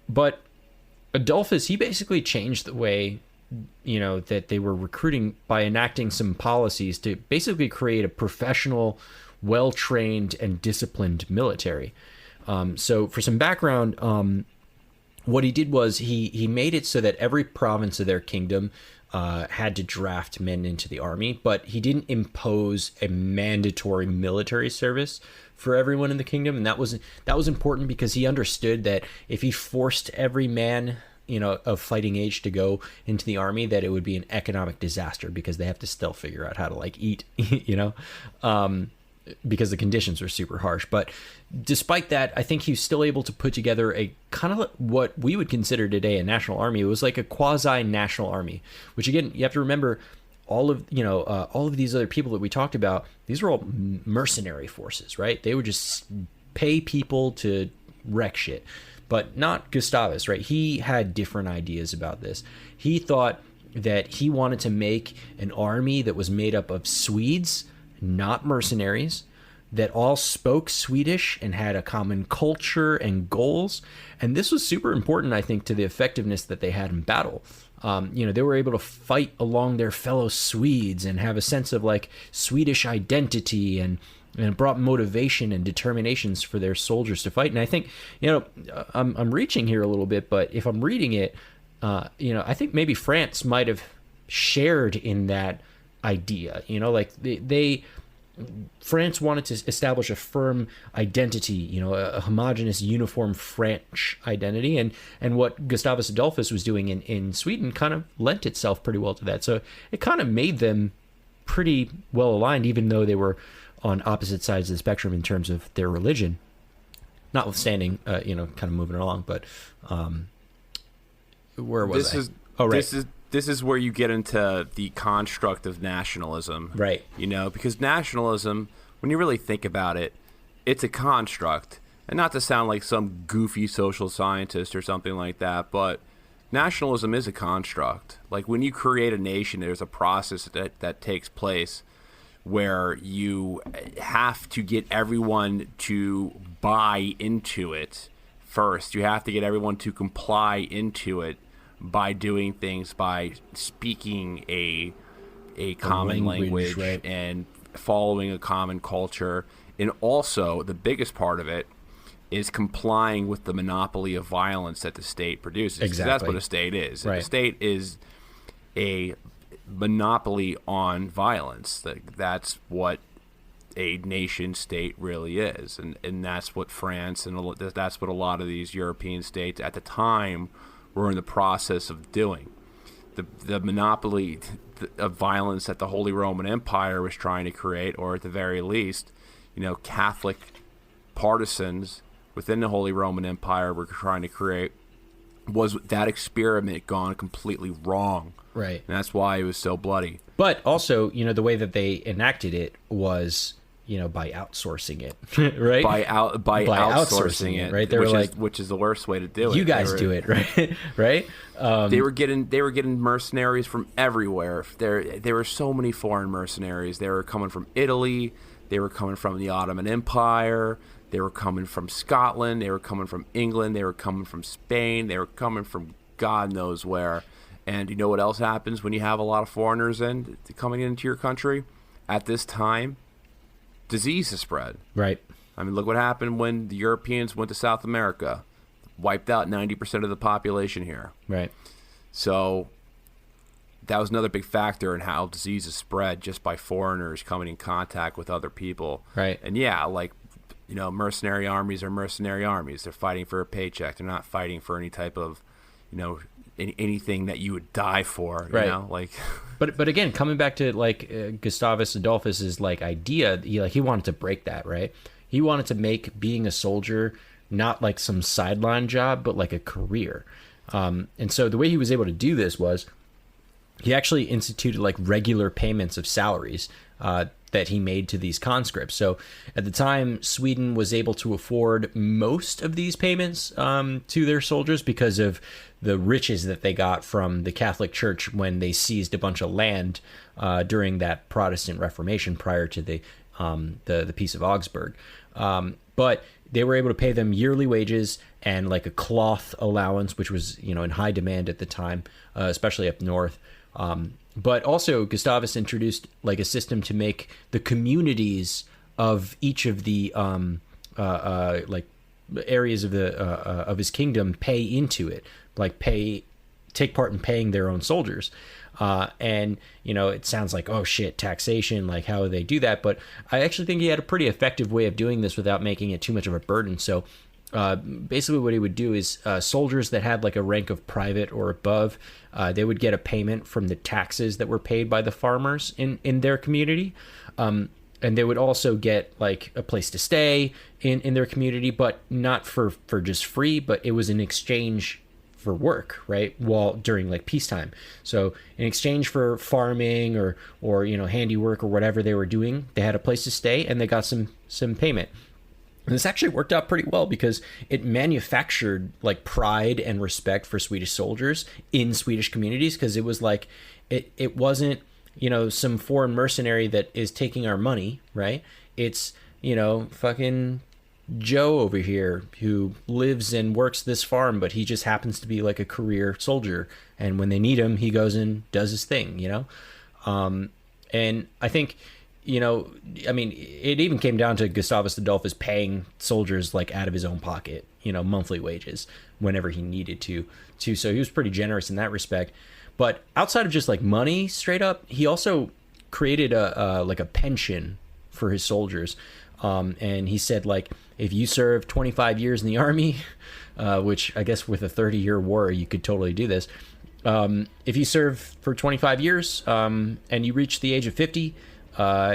But Adolphus, he basically changed the way, that they were recruiting by enacting some policies to basically create a professional, well-trained, and disciplined military. So for some background, what he did was he made it so that every province of their kingdom had to draft men into the army, but he didn't impose a mandatory military service for everyone in the kingdom. And that was important because he understood that if he forced every man of fighting age to go into the army, that it would be an economic disaster because they have to still figure out how to eat. because the conditions were super harsh. But despite that, I think he was still able to put together a kind of what we would consider today a national army. It was like a quasi-national army, which again, you have to remember all of these other people that we talked about, these were all mercenary forces, right? They would just pay people to wreck shit. But not Gustavus, right? He had different ideas about this. He thought that he wanted to make an army that was made up of Swedes, not mercenaries, that all spoke Swedish and had a common culture and goals. And this was super important, I think, to the effectiveness that they had in battle. They were able to fight along their fellow Swedes and have a sense of like Swedish identity, and it brought motivation and determinations for their soldiers to fight. And I think, I'm reaching here a little bit, but if I'm reading it, I think maybe France might have shared in that idea. France wanted to establish a firm identity, a homogenous, uniform French identity, and what Gustavus Adolphus was doing in Sweden kind of lent itself pretty well to that. So it kind of made them pretty well aligned, even though they were on opposite sides of the spectrum in terms of their religion. Notwithstanding, kind of moving along, but where was This is where you get into the construct of nationalism. Right. Because nationalism, when you really think about it, it's a construct. And not to sound like some goofy social scientist or something like that, but nationalism is a construct. Like when you create a nation, there's a process that takes place where you have to get everyone to buy into it first. You have to get everyone to comply into it by doing things, by speaking a common language right, and following a common culture. And also, the biggest part of it is complying with the monopoly of violence that the state produces. Exactly. That's what a state is. Right. The state is a monopoly on violence. That's what a nation state really is. And that's what France and that's what a lot of these European states at the time were in the process of doing. The monopoly of violence that the Holy Roman Empire was trying to create, or at the very least, Catholic partisans within the Holy Roman Empire were trying to create, was that experiment gone completely wrong. Right. And that's why it was so bloody. But also, the way that they enacted it was, by outsourcing it, right? By outsourcing it, right? They were which is the worst way to do it. You guys do it, right? Right? They were getting mercenaries from everywhere. There were so many foreign mercenaries. They were coming from Italy. They were coming from the Ottoman Empire. They were coming from Scotland. They were coming from England. They were coming from Spain. They were coming from God knows where. And you know what else happens when you have a lot of foreigners coming into your country? At this time, disease is spread. Right. I mean, look what happened when the Europeans went to South America. Wiped out 90% of the population here. Right. So that was another big factor in how disease is spread, just by foreigners coming in contact with other people. Right. And yeah, mercenary armies are mercenary armies. They're fighting for a paycheck. They're not fighting for any type of, anything that you would die for. Right. But again, coming back to Gustavus Adolphus's idea, he wanted to break that, right? He wanted to make being a soldier not like some sideline job, but like a career. And so the way he was able to do this was he actually instituted regular payments of salaries that he made to these conscripts. So at the time, Sweden was able to afford most of these payments to their soldiers because of the riches that they got from the Catholic Church when they seized a bunch of land during that Protestant Reformation prior to the Peace of Augsburg. But they were able to pay them yearly wages and a cloth allowance, which was in high demand at the time, especially up north. But also Gustavus introduced a system to make the communities of each of the areas of his kingdom pay into it, take part in paying their own soldiers. And it sounds like, oh shit, taxation, how would they do that? But I actually think he had a pretty effective way of doing this without making it too much of a burden. So basically what he would do is soldiers that had a rank of private or above, they would get a payment from the taxes that were paid by the farmers in their community. and they would also get like a place to stay in their community, but not for just free, but it was in exchange for work, right? While during like peacetime. So in exchange for farming or handiwork or whatever they were doing, they had a place to stay and they got some payment. And this actually worked out pretty well because it manufactured like pride and respect for Swedish soldiers in Swedish communities, because it was like it wasn't some foreign mercenary that is taking our money, right? It's fucking Joe over here who lives and works this farm, but he just happens to be like a career soldier, and when they need him, he goes and does his thing. And I think it even came down to Gustavus Adolphus paying soldiers like out of his own pocket, monthly wages whenever he needed to. So he was pretty generous in that respect. But outside of just like money straight up, he also created a pension for his soldiers. And he said, like, if you serve 25 years in the army, which I guess with a 30-year war, you could totally do this. If you serve for 25 years and you reach the age of 50,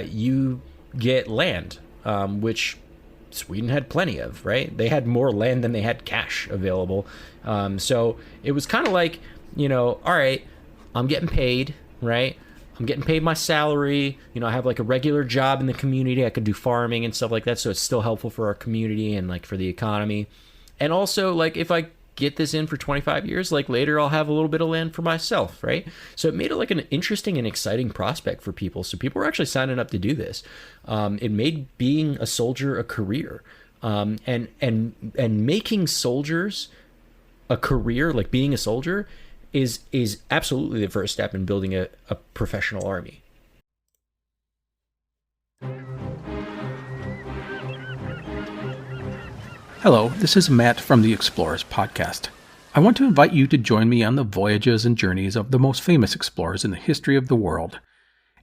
you get land, which Sweden had plenty of, right? They had more land than they had cash available. So it was kind of like, all right, I'm getting paid, right? I'm getting paid my salary. I have like a regular job in the community. I could do farming and stuff like that. So it's still helpful for our community and like for the economy. And also, like, if I get this in for 25 years, like later I'll have a little bit of land for myself, right? So it made it like an interesting and exciting prospect for people. So people were actually signing up to do this. It made being a soldier a career, and making soldiers a career, like being a soldier, is absolutely the first step in building a professional army. Hello, this is Matt from the Explorers Podcast. I want to invite you to join me on the voyages and journeys of the most famous explorers in the history of the world.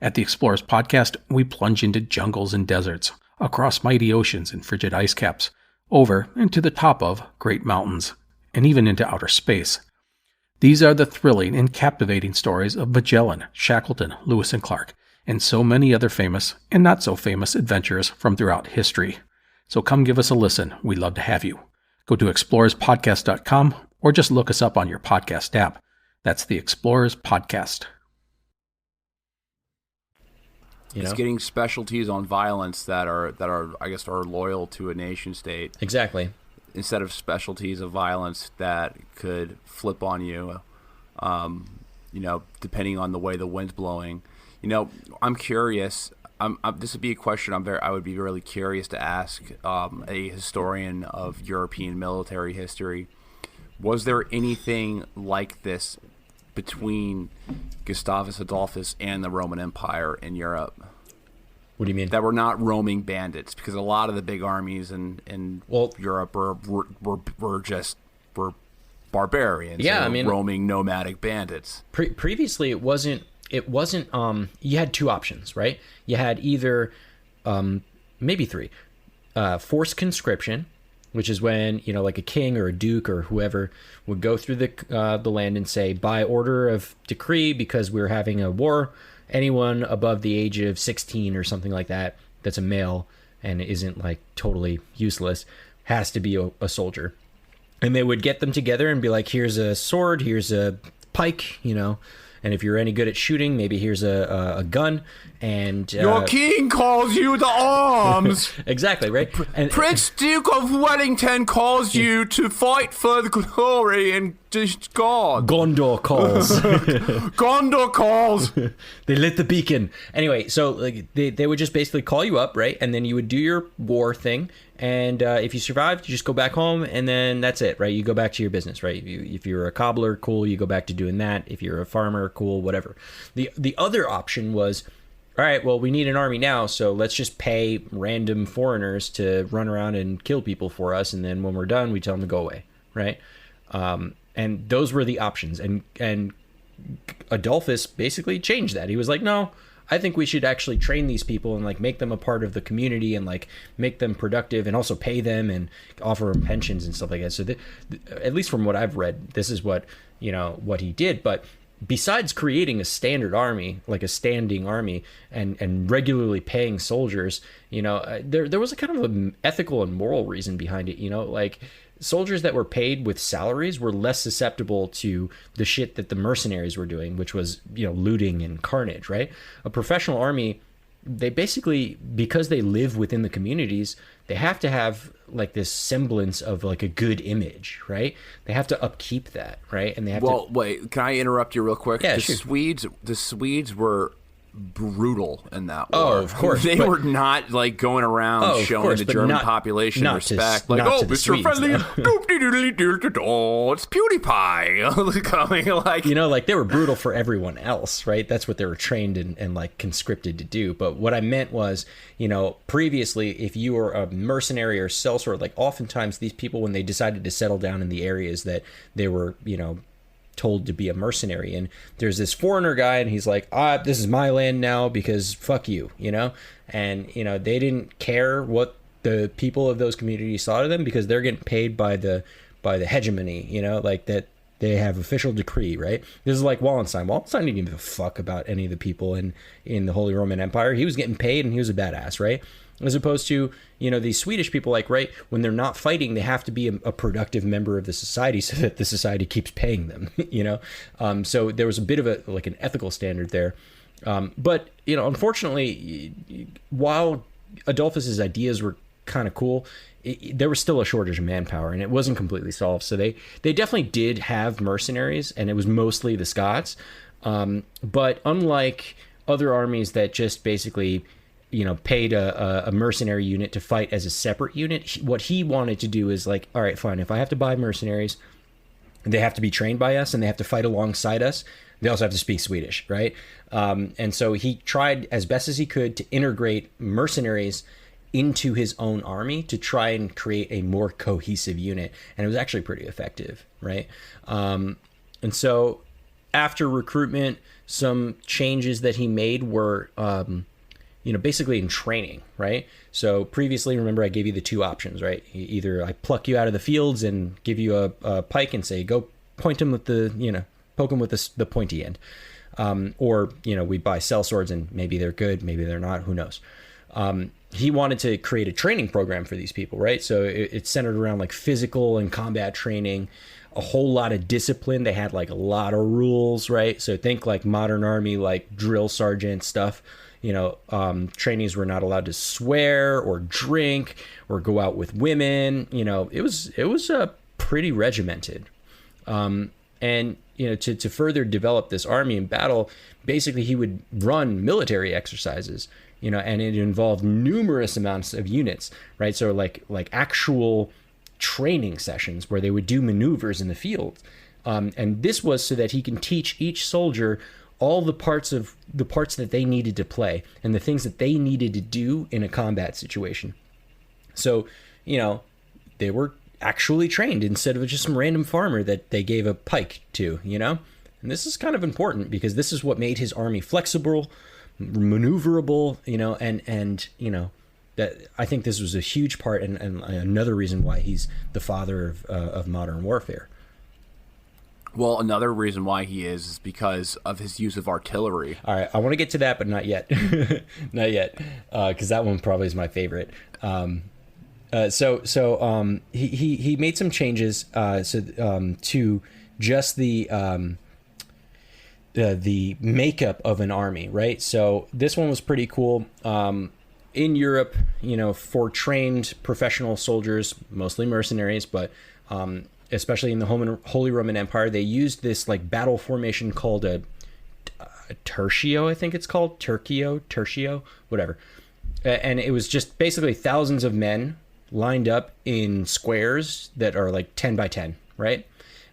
At the Explorers Podcast, we plunge into jungles and deserts, across mighty oceans and frigid ice caps, over and to the top of great mountains, and even into outer space. These are the thrilling and captivating stories of Magellan, Shackleton, Lewis and Clark, and so many other famous and not so famous adventurers from throughout history. So come give us a listen. We'd love to have you. Go to explorerspodcast.com or just look us up on your podcast app. That's the Explorers Podcast. It's getting specialties on violence that are I guess are loyal to a nation state. Exactly. Instead of specialties of violence that could flip on you, depending on the way the wind's blowing. I'm curious. This would be a question I would be really curious to ask a historian of European military history. Was there anything like this between Gustavus Adolphus and the Roman Empire in Europe? What do you mean? That were not roaming bandits, because a lot of the big armies in Europe were barbarians. Yeah, roaming nomadic bandits. Previously, it wasn't. You had two options, right? You had either, maybe three, forced conscription, which is when like a king or a duke or whoever would go through the land and say, by order of decree, because we're having a war, anyone above the age of 16 or something like that, that's a male and isn't like totally useless, has to be a soldier. And they would get them together and be like, here's a sword, here's a pike, and if you're any good at shooting, maybe here's a gun. And your king calls you to arms. Exactly, right? And Prince Duke of Wellington calls you to fight for the glory and God. Gondor calls. Gondor calls. They lit the beacon. Anyway, so like they would just basically call you up, right? And then you would do your war thing. And if you survived, you just go back home, and then that's it, right? You go back to your business, right? If you're a cobbler, cool, you go back to doing that. If you're a farmer, cool, whatever. The other option was, all right, well, we need an army now, so let's just pay random foreigners to run around and kill people for us, and then when we're done, we tell them to go away, right? And those were the options. And Adolphus basically changed that. He was like, no, I think we should actually train these people and like make them a part of the community and like make them productive and also pay them and offer them pensions and stuff like that. So at least from what I've read, this is what he did. But besides creating a standard army, like a standing army, and regularly paying soldiers, there was a kind of an ethical and moral reason behind it. Like soldiers that were paid with salaries were less susceptible to the shit that the mercenaries were doing, which was, looting and carnage, right? A professional army, they basically, because they live within the communities, they have to have like this semblance of like a good image, right? They have to upkeep that, right? And they have Well, wait, can I interrupt you real quick? Yeah, the sure. The Swedes were brutal in that war. Oh, of course. They were not like going around showing the German population respect. Like, oh, Mr. Friendly, it's PewDiePie. Coming like, like they were brutal for everyone else, right? That's what they were trained and like conscripted to do. But what I meant was, previously, if you were a mercenary or sellsword, like oftentimes these people, when they decided to settle down in the areas that they were, told to be a mercenary, and there's this foreigner guy and he's like, this is my land now because fuck you, and they didn't care what the people of those communities thought of them because they're getting paid by the hegemony, like that they have official decree, right? This is like Wallenstein didn't give a fuck about any of the people in the Holy Roman Empire. He was getting paid and he was a badass, right? As opposed to, these Swedish people, like, right, when they're not fighting, they have to be a productive member of the society so that the society keeps paying them, So there was a bit of an ethical standard there. But, unfortunately, while Adolphus's ideas were kind of cool, there was still a shortage of manpower and it wasn't completely solved. So they definitely did have mercenaries, and it was mostly the Scots. But unlike other armies that just basically paid a mercenary unit to fight as a separate unit, what he wanted to do is like, all right, fine, if I have to buy mercenaries, they have to be trained by us and they have to fight alongside us. They also have to speak Swedish, right? And so he tried as best as he could to integrate mercenaries into his own army to try and create a more cohesive unit. And it was actually pretty effective, right? And so after recruitment, some changes that he made were... basically in training, right? So previously, remember I gave you the two options, right? Either I pluck you out of the fields and give you a pike and say, go point him with poke him with the pointy end. Or, we buy sellswords and maybe they're good, maybe they're not, who knows? He wanted to create a training program for these people, right? So it's centered around like physical and combat training, a whole lot of discipline. They had like a lot of rules, right? So think like modern army, like drill sergeant stuff. Trainees were not allowed to swear or drink or go out with women. It was pretty regimented. And to further develop this army in battle, basically he would run military exercises, and it involved numerous amounts of units, right? So like actual training sessions where they would do maneuvers in the field. And this was so that he can teach each soldier all the parts that they needed to play and the things that they needed to do in a combat situation. So, they were actually trained instead of just some random farmer that they gave a pike to, And this is kind of important because this is what made his army flexible, maneuverable, and that I think this was a huge part and another reason why he's the father of modern warfare. Well, another reason why he is because of his use of artillery. All right, I want to get to that, but not yet. Not yet, because that one probably is my favorite. So he made some changes to just the makeup of an army, right? So this one was pretty cool. In Europe, for trained professional soldiers, mostly mercenaries, but especially in the Holy Roman Empire, they used this like battle formation called a tertio, I think it's called, tertio, whatever. And it was just basically thousands of men lined up in squares that are like 10 by 10, right?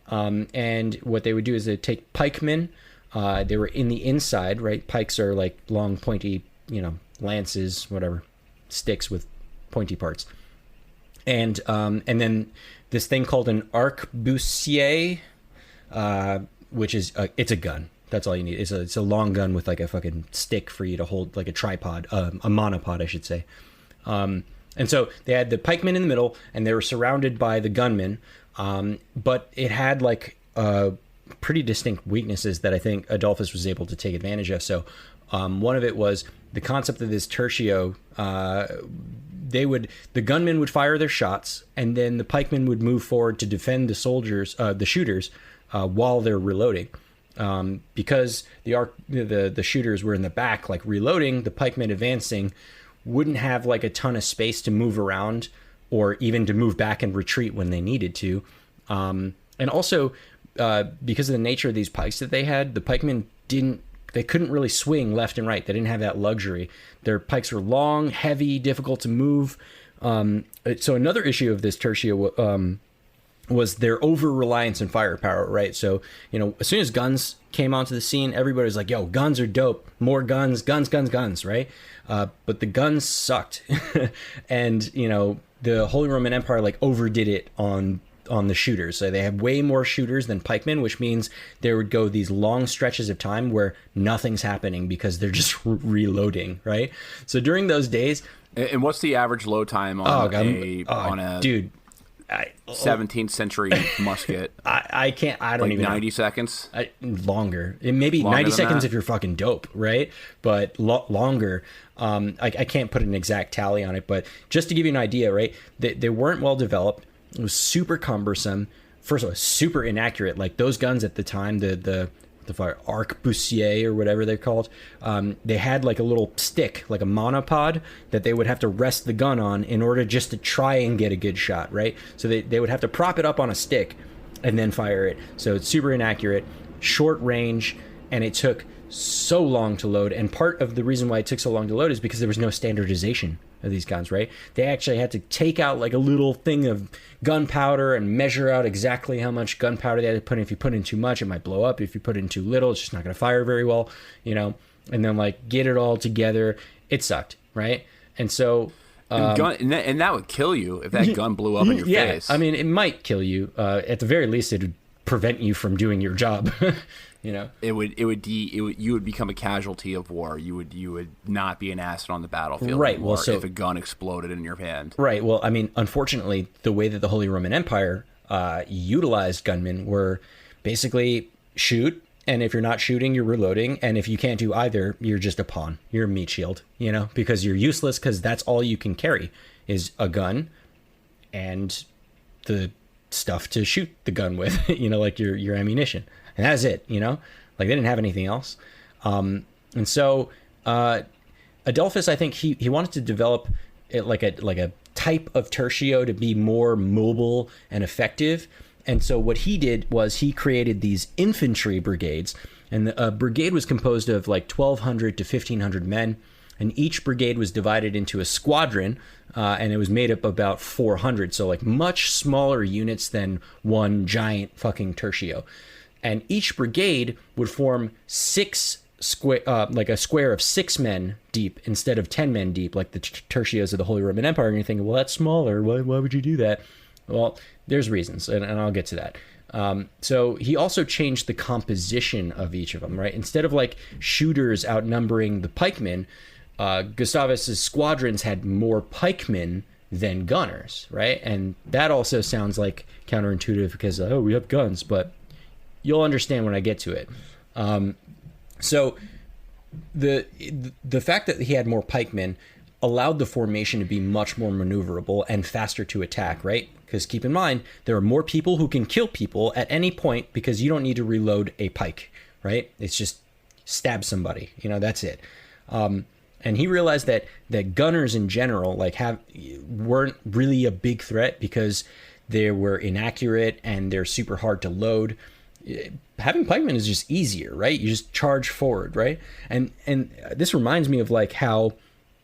And what they would do is they'd take pikemen. They were in the inside, right? Pikes are like long, pointy, lances, whatever, sticks with pointy parts. And then this thing called an arquebusier, which is it's a gun. That's all you need. It's a long gun with like a fucking stick for you to hold, like a tripod, a monopod, I should say. And so they had the pikemen in the middle, and they were surrounded by the gunmen. But it had like pretty distinct weaknesses that I think Adolphus was able to take advantage of. So one of it was the concept of this tertio. The gunmen would fire their shots, and then the pikemen would move forward to defend the shooters, while they're reloading. Because the shooters were in the back, like reloading, the pikemen advancing wouldn't have like a ton of space to move around or even to move back and retreat when they needed to. And also, because of the nature of these pikes that they had, the pikemen couldn't really swing left and right. They didn't have that luxury. Their pikes were long, heavy, difficult to move. So another issue of this tertio was their over-reliance on firepower, right? So, as soon as guns came onto the scene, everybody was like, yo, guns are dope. More guns, guns, right? But the guns sucked. And, the Holy Roman Empire, like, overdid it on the shooters. So they had way more shooters than pikemen, which means there would go these long stretches of time where nothing's happening because they're just reloading, right? So during those days... And what's the average load time on a dude, 17th century musket? I don't like even 90 know. seconds? Longer. It maybe Longer 90 seconds that? if you're fucking dope, right? But longer. I can't put an exact tally on it, but just to give you an idea, right? They weren't well developed. It was super cumbersome. First of all, super inaccurate. Like those guns at the time, the arquebusier or whatever they're called, they had like a little stick, like a monopod, that they would have to rest the gun on in order just to try and get a good shot, right? So they would have to prop it up on a stick and then fire it. So it's super inaccurate, short range, and it took so long to load. And part of the reason why it took so long to load is because there was no standardization of these guns, right? They actually had to take out like a little thing of gunpowder and measure out exactly how much gunpowder they had to put in. If you put in too much, it might blow up. If you put in too little, it's just not going to fire very well, and then like get it all together. It sucked, right? And so... and that would kill you if that gun blew up in your face. I mean, it might kill you. At the very least, it would prevent you from doing your job. You would become a casualty of war. You would not be an asset on the battlefield, right? Anymore Well, so if a gun exploded in your hand, right? Well, I mean, unfortunately, the way that the Holy Roman Empire utilized gunmen were basically shoot, and if you're not shooting, you're reloading, and if you can't do either, you're just a pawn. You're a meat shield, because you're useless because that's all you can carry is a gun and the stuff to shoot the gun with, like your ammunition. And that's it, like they didn't have anything else. And so Adolphus, I think he wanted to develop it like a type of tertio to be more mobile and effective. And so what he did was he created these infantry brigades, and the brigade was composed of like 1,200 to 1,500 men. And each brigade was divided into a squadron, and it was made up of about 400. So like much smaller units than one giant fucking tertio. And each brigade would form like a square of 6 men deep instead of 10 men deep, like the tertios of the Holy Roman Empire. And you're thinking, well, that's smaller. Why would you do that? Well, there's reasons, and I'll get to that. So he also changed the composition of each of them, right? Instead of like shooters outnumbering the pikemen, Gustavus's squadrons had more pikemen than gunners, right? And that also sounds like counterintuitive because, we have guns, but you'll understand when I get to it. So the fact that he had more pikemen allowed the formation to be much more maneuverable and faster to attack, right? Because keep in mind, there are more people who can kill people at any point because you don't need to reload a pike, right? It's just stab somebody, that's it. And he realized that gunners in general weren't really a big threat because they were inaccurate and they're super hard to load. Having pikemen is just easier, right? You just charge forward, right? And this reminds me of like how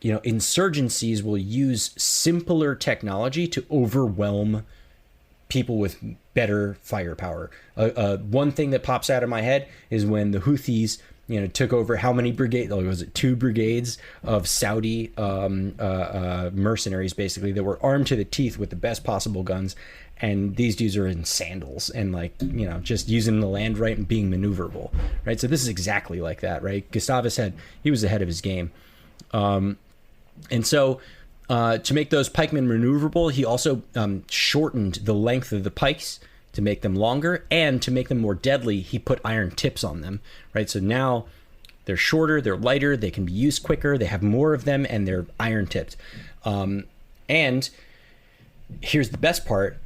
insurgencies will use simpler technology to overwhelm people with better firepower. One thing that pops out of my head is when the Houthis took over how many brigades? Was it 2 brigades of Saudi mercenaries, basically, that were armed to the teeth with the best possible guns. And these dudes are in sandals and just using the land right and being maneuverable, right? So this is exactly like that, right? Gustavus he was ahead of his game. And so to make those pikemen maneuverable, he also shortened the length of the pikes to make them longer, and to make them more deadly, he put iron tips on them, right? So now they're shorter, they're lighter, they can be used quicker, they have more of them, and they're iron tipped. And here's the best part.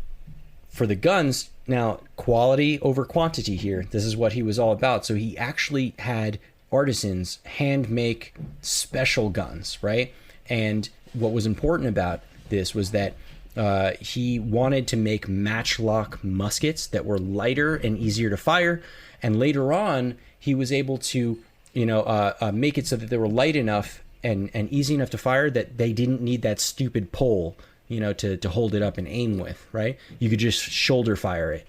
For the guns, now quality over quantity here. This is what he was all about. So he actually had artisans hand make special guns, right? And what was important about this was that he wanted to make matchlock muskets that were lighter and easier to fire. And later on, he was able to, make it so that they were light enough and easy enough to fire that they didn't need that stupid pole, to hold it up and aim with, right? You could just shoulder fire it,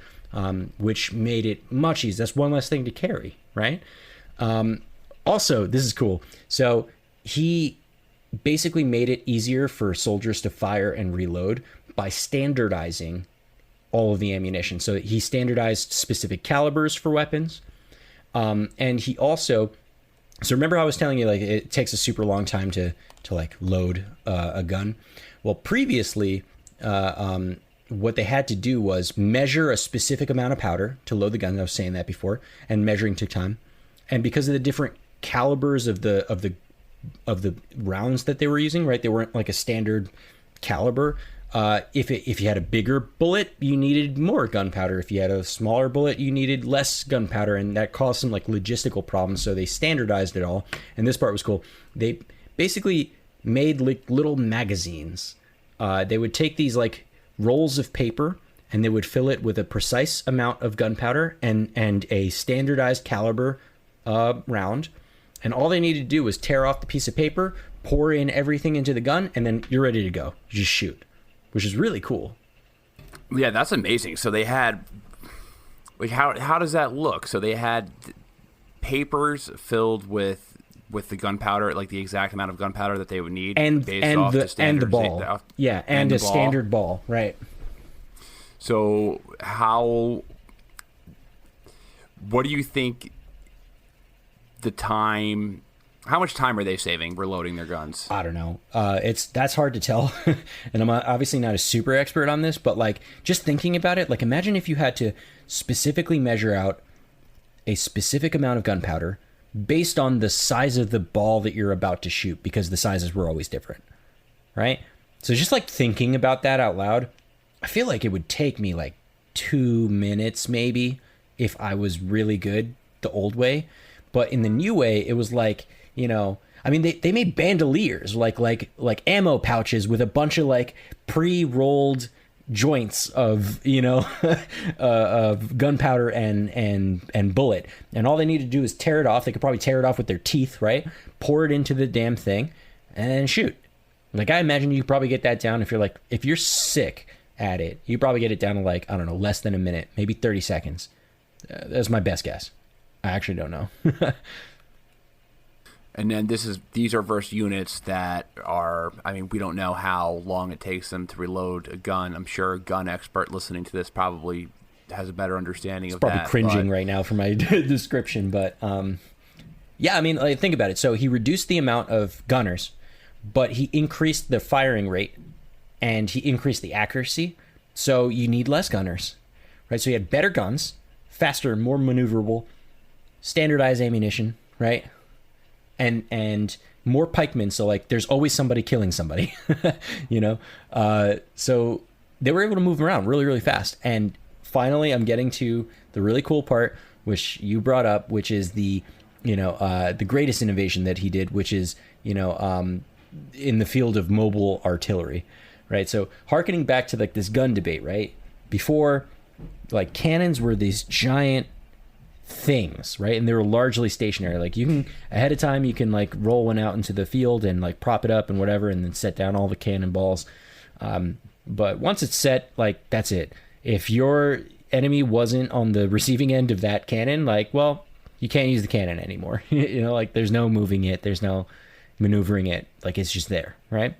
which made it much easier. That's one less thing to carry, right? Also, this is cool. So he basically made it easier for soldiers to fire and reload by standardizing all of the ammunition. So he standardized specific calibers for weapons. And he also, so remember how I was telling you, like, it takes a super long time to like load a gun. Well, previously, what they had to do was measure a specific amount of powder to load the gun. I was saying that before, and measuring took time. And because of the different calibers of the rounds that they were using, right? They weren't like a standard caliber. If you had a bigger bullet, you needed more gunpowder. If you had a smaller bullet, you needed less gunpowder, and that caused some like logistical problems. So they standardized it all, and this part was cool. They basically made like little magazines. They would take these like rolls of paper, and they would fill it with a precise amount of gunpowder and a standardized caliber round. And all they needed to do was tear off the piece of paper, pour in everything into the gun, and then you're ready to go. You just shoot, which is really cool. Yeah, that's amazing. So they had, like, how does that look? So they had papers filled with the gunpowder, like the exact amount of gunpowder that they would need, and off the and the ball, yeah, and a standard ball, right? So what do you think? How much time are they saving reloading their guns? I don't know. That's hard to tell. And I'm obviously not a super expert on this, but like just thinking about it, like imagine if you had to specifically measure out a specific amount of gunpowder based on the size of the ball that you're about to shoot, because the sizes were always different, right? So just like thinking about that out loud, I feel like it would take me like 2 minutes maybe if I was really good the old way. But in the new way, it was like, I mean, they made bandoliers, like ammo pouches with a bunch of like pre-rolled joints of, of gunpowder and bullet. And all they need to do is tear it off. They could probably tear it off with their teeth, right? Pour it into the damn thing and shoot. Like, I imagine you could probably get that down if you're sick at it, you probably get it down to like, I don't know, less than a minute, maybe 30 seconds. That's my best guess. I actually don't know. And then these are versus units that are, I mean, we don't know how long it takes them to reload a gun. I'm sure a gun expert listening to this probably has a better understanding of that. Probably cringing right now for my description, but yeah, I mean, like, think about it. So he reduced the amount of gunners, but he increased the firing rate and he increased the accuracy. So you need less gunners, right? So you had better guns, faster, more maneuverable, standardized ammunition, right? And more pikemen, so like there's always somebody killing somebody, so they were able to move around really, really fast. And finally, I'm getting to the really cool part, which you brought up, which is the greatest innovation that he did, which is, in the field of mobile artillery, right? So harkening back to like this gun debate, right? Before, like, cannons were these giant things, right? And they were largely stationary. Like, you can ahead of time, you can like roll one out into the field and like prop it up and whatever, and then set down all the cannonballs. But once it's set, like, that's it. If your enemy wasn't on the receiving end of that cannon, like, well, you can't use the cannon anymore. Like, there's no moving it, there's no maneuvering it, like, it's just there, right?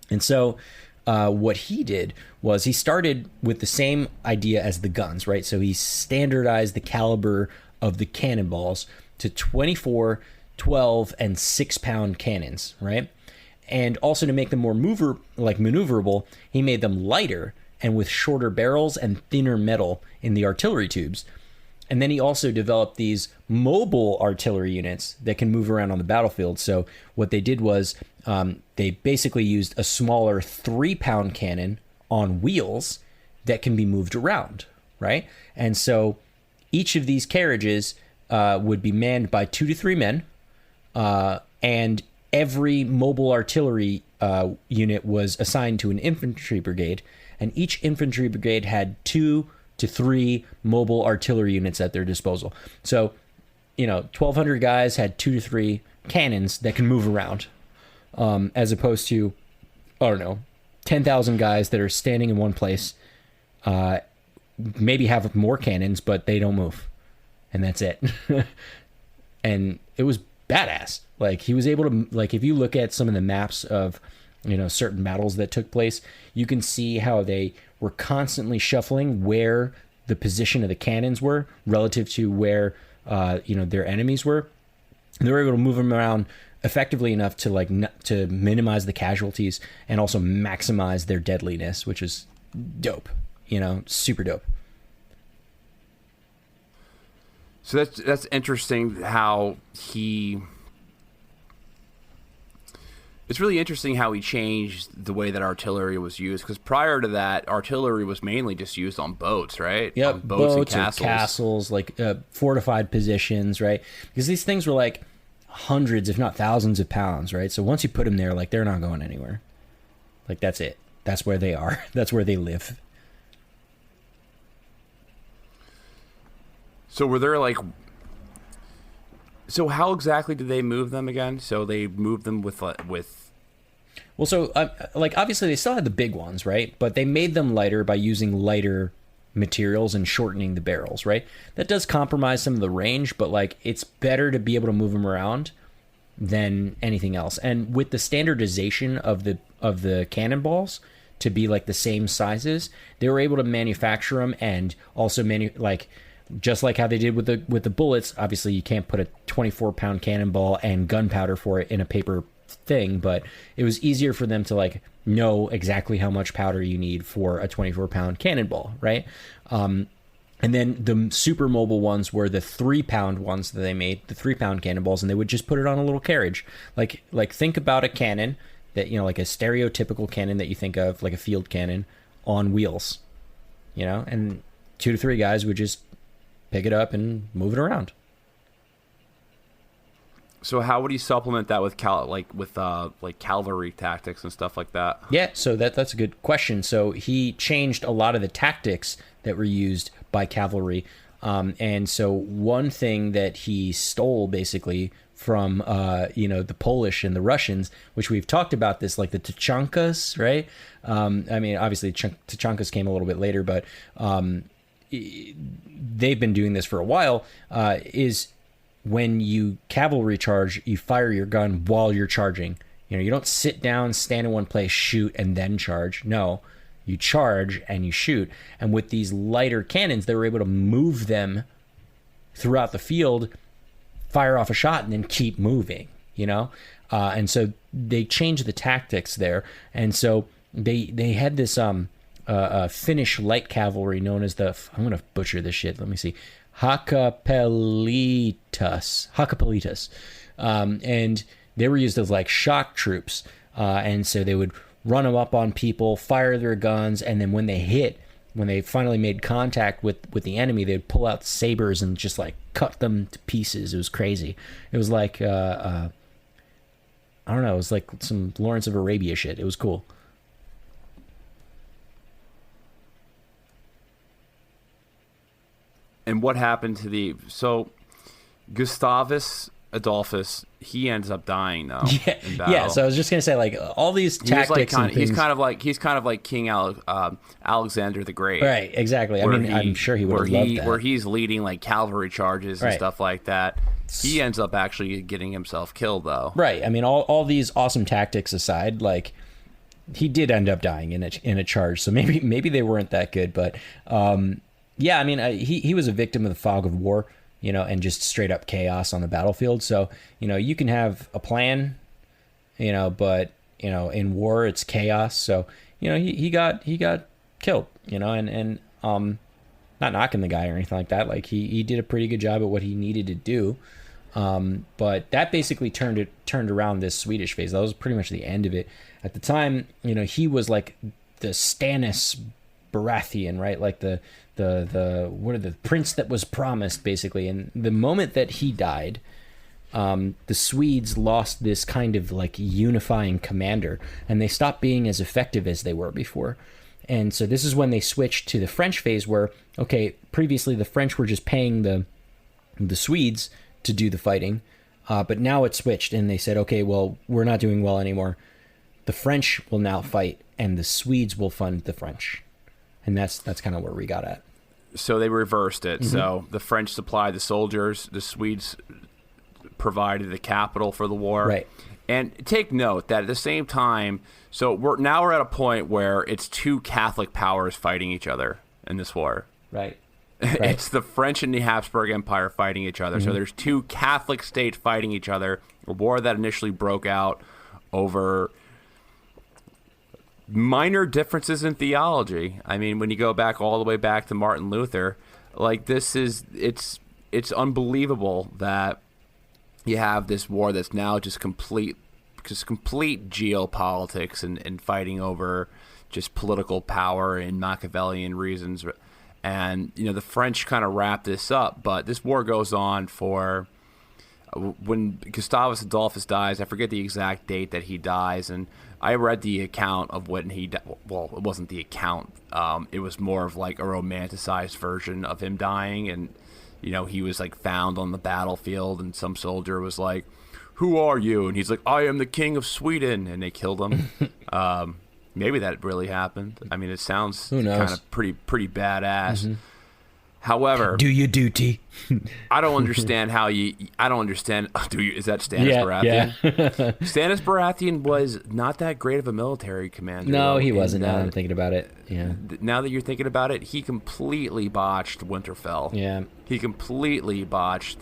And so what he did was he started with the same idea as the guns, right? So he standardized the caliber of the cannonballs to 24, 12, and 6-pound cannons, right? And also to make them more maneuverable, he made them lighter and with shorter barrels and thinner metal in the artillery tubes. And then he also developed these mobile artillery units that can move around on the battlefield. So what they did was they basically used a smaller 3-pound cannon on wheels that can be moved around, right? And so each of these carriages would be manned by 2 to 3 men, and every mobile artillery unit was assigned to an infantry brigade, and each infantry brigade had 2 to 3 mobile artillery units at their disposal. So, 1,200 guys had 2 to 3 cannons that can move around, as opposed to, 10,000 guys that are standing in one place, maybe have more cannons, but they don't move, and that's it. And it was badass. Like, he was able to, like, if you look at some of the maps of, certain battles that took place, you can see how they were constantly shuffling where the position of the cannons were relative to where, their enemies were. They were able to move them around effectively enough to to minimize the casualties and also maximize their deadliness, which is dope, super dope. So that's interesting how it's really interesting how he changed the way that artillery was used, because prior to that, artillery was mainly just used on boats, right? Yep, on boats and castles. Or castles, like fortified positions, right? Because these things were like hundreds, if not thousands of pounds, right? So once you put them there, like, they're not going anywhere. Like, that's it. That's where they are. That's where they live. So were there so how exactly did they move them again? So they moved them with. Well, so obviously they still had the big ones, right? But they made them lighter by using lighter materials and shortening the barrels, right? That does compromise some of the range, but it's better to be able to move them around than anything else. And with the standardization of the cannonballs to be the same sizes, they were able to manufacture them and also just like how they did with the bullets. Obviously, you can't put a 24-pound cannonball and gunpowder for it in a paper thing, but it was easier for them to know exactly how much powder you need for a 24-pound cannonball, right? And then the super mobile ones were the 3-pound ones that they made, the 3-pound cannonballs, and they would just put it on a little carriage. Like think about a cannon that, like a stereotypical cannon that you think of, like a field cannon on wheels, and 2 to 3 guys would just pick it up and move it around. So how would he supplement that with cavalry tactics and stuff like that? Yeah, so that's a good question. So he changed a lot of the tactics that were used by cavalry. And so one thing that he stole basically from the Polish and the Russians, which we've talked about this, like the Tachankas, right? Obviously Tachankas came a little bit later, but they've been doing this for a while, is when you cavalry charge, you fire your gun while you're charging. You don't sit down, stand in one place, shoot, and then charge. No, you charge and you shoot. And with these lighter cannons, they were able to move them throughout the field, fire off a shot, and then keep moving, and so they changed the tactics there. And so they had this Finnish light cavalry known as I'm going to butcher this shit. Let me see. Hakapelitas. And they were used as shock troops. And so they would run them up on people, fire their guns, and then when they finally made contact with the enemy, they'd pull out sabers and just cut them to pieces. It was crazy. It was I don't know, it was like some Lawrence of Arabia shit. It was cool. And what happened to Gustavus Adolphus? He ends up dying though. In battle. Yeah. So I was just gonna say, all these tactics. He's kind of like King Alexander the Great. Right. Exactly. I'm sure he would have loved that. Where he's leading cavalry charges and stuff like that. He ends up actually getting himself killed though. Right. All these awesome tactics aside, he did end up dying in a charge. So maybe they weren't that good, but. Yeah, he was a victim of the fog of war, and just straight up chaos on the battlefield. So, you can have a plan, but, in war it's chaos. So, he got killed, and not knocking the guy or anything like that. Like he did a pretty good job at what he needed to do. But that basically turned around this Swedish phase. That was pretty much the end of it. At the time, he was like the Stannis Baratheon, right? Like the prince that was promised, basically. And the moment that he died, the Swedes lost this kind of like unifying commander, and they stopped being as effective as they were before. And so this is when they switched to the French phase, where, okay, previously the French were just paying the Swedes to do the fighting, but now it switched, and they said, okay, well, we're not doing well anymore. The French will now fight, and the Swedes will fund the French. And that's kind of where we got at. So they reversed it. Mm-hmm. So the French supplied the soldiers, the Swedes provided the capital for the war. Right. And take note that at the same time, so we're at a point where it's two Catholic powers fighting each other in this war. Right. It's the French and the Habsburg Empire fighting each other. Mm-hmm. So there's two Catholic states fighting each other. A war that initially broke out over minor differences in theology. I mean, when you go back all the way back to Martin Luther, like it's unbelievable that you have this war that's now just complete geopolitics and fighting over just political power and Machiavellian reasons. And, the French kind of wrap this up, but this war goes on for when Gustavus Adolphus dies. I forget the exact date that he dies, and I read the account of when he well, it wasn't the account. It was more of like a romanticized version of him dying, and he was like found on the battlefield, and some soldier was like, "Who are you?" And he's like, "I am the King of Sweden," and they killed him. Maybe that really happened. I mean, it sounds kind of pretty badass. Mm-hmm. However, do your duty. I don't understand how you. I don't understand. Do you? Is that Stannis Baratheon? Yeah. Stannis Baratheon was not that great of a military commander. No, he wasn't. Now that I'm thinking about it. Yeah. Now that you're thinking about it, he completely botched Winterfell. Yeah. He completely botched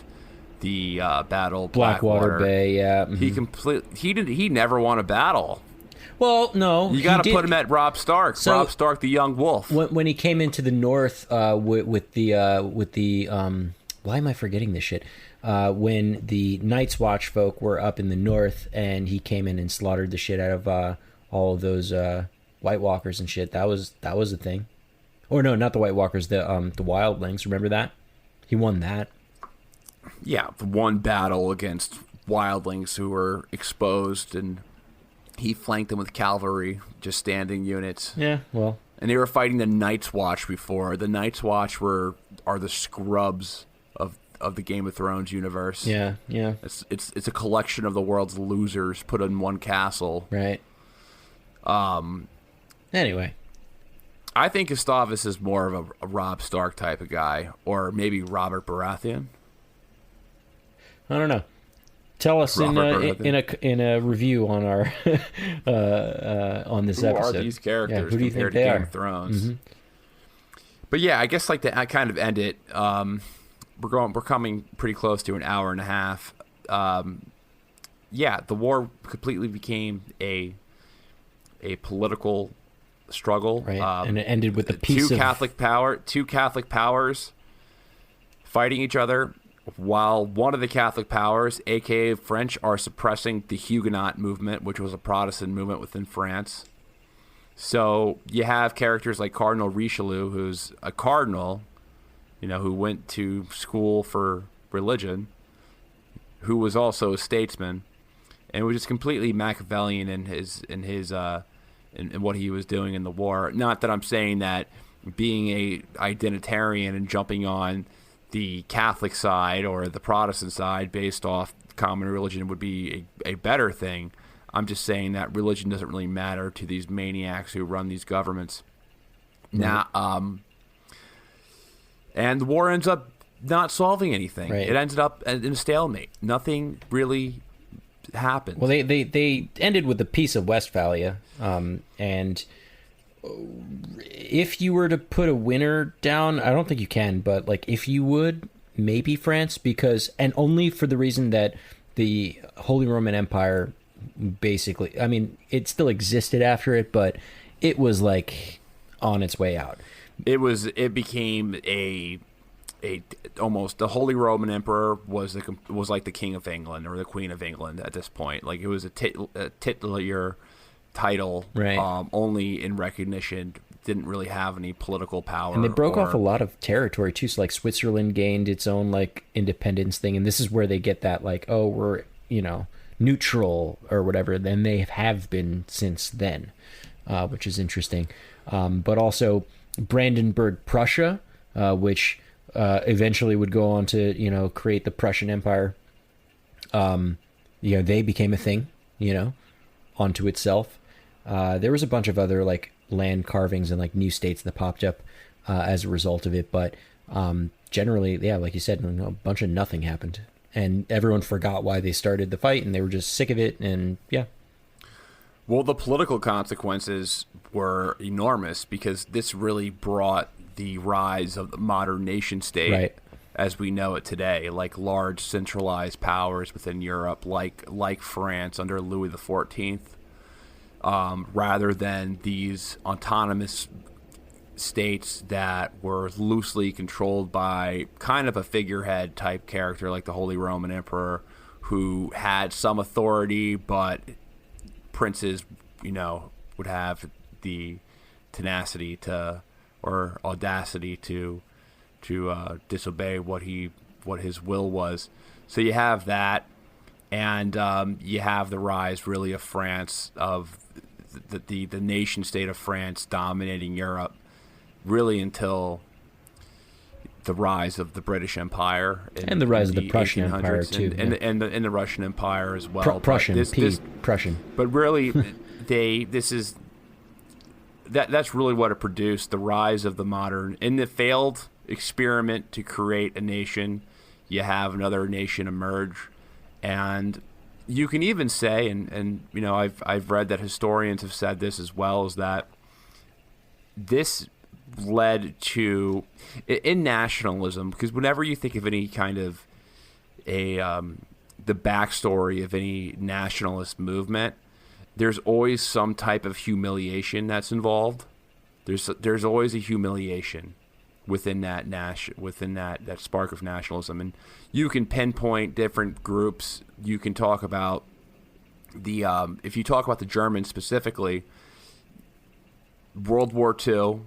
the battle Blackwater Bay. Yeah. Mm-hmm. He never won a battle. Well, no, you got to put him at Robb Stark. So, Robb Stark, the young wolf. When he came into the north with the why am I forgetting this shit? When the Night's Watch folk were up in the north, and he came in and slaughtered the shit out of all of those White Walkers and shit. That was a thing. Or no, not the White Walkers. The Wildlings. Remember that? He won that. Yeah, the one battle against Wildlings who were exposed, and he flanked them with cavalry, just standing units. Yeah, well. And they were fighting the Night's Watch before. The Night's Watch are the scrubs of the Game of Thrones universe. Yeah, yeah. It's a collection of the world's losers put in one castle. Right. Anyway. I think Gustavus is more of a Robb Stark type of guy, or maybe Robert Baratheon. I don't know. Tell us in a review on our on this episode. Who are these characters who do you compared think to they Game are? of Thrones? Mm-hmm. But yeah, I guess like to kind of end it, we're coming pretty close to an hour and a half. Yeah, the war completely became a political struggle, right? And it ended with the peace two Catholic powers fighting each other. While one of the Catholic powers, aka French, are suppressing the Huguenot movement, which was a Protestant movement within France. So you have characters like Cardinal Richelieu, who's a cardinal, who went to school for religion, who was also a statesman, and was just completely Machiavellian in what he was doing in the war. Not that I'm saying that being a identitarian and jumping on the Catholic side or the Protestant side based off common religion would be a better thing. I'm just saying that religion doesn't really matter to these maniacs who run these governments. Now, and the war ends up not solving anything. Right. It ended up in a stalemate. Nothing really happened. Well, they ended with the Peace of Westphalia, and if you were to put a winner down, I don't think you can, but like if you would, maybe France, and only for the reason that the Holy Roman Empire basically, I mean, it still existed after it, but it was like on its way out. It became almost the Holy Roman Emperor was like the King of England or the Queen of England at this point. Like it was a titular title, right. Only in recognition, didn't really have any political power. And they broke off a lot of territory too. So like Switzerland gained its own like independence thing, and this is where they get that like, oh, we're neutral or whatever. Then they have been since then, which is interesting. But also Brandenburg Prussia, which eventually would go on to create the Prussian Empire. They became a thing, onto itself. There was a bunch of other like land carvings and like new states that popped up as a result of it, but generally, yeah, like you said, a bunch of nothing happened, and everyone forgot why they started the fight, and they were just sick of it, and yeah. Well, the political consequences were enormous because this really brought the rise of the modern nation state, right, as we know it today, like large centralized powers within Europe, like France under Louis XIV. Rather than these autonomous states that were loosely controlled by kind of a figurehead type character like the Holy Roman Emperor, who had some authority, but princes, would have the tenacity or audacity to disobey what his will was. So you have that, and you have the rise really of France, of the nation state of France dominating Europe, really until the rise of the British Empire and the rise of the Prussian Empire too, and the Russian Empire as well. Prussian. But really, that's really what it produced: the rise of the modern. In the failed experiment to create a nation, you have another nation emerge, and you can even say, and I've read that historians have said this as well, is that this led to, in nationalism, because whenever you think of any kind of the backstory of any nationalist movement, there's always some type of humiliation that's involved. There's always a humiliation within that that spark of nationalism, and you can pinpoint different groups. You can talk about if you talk about the Germans specifically, World War II,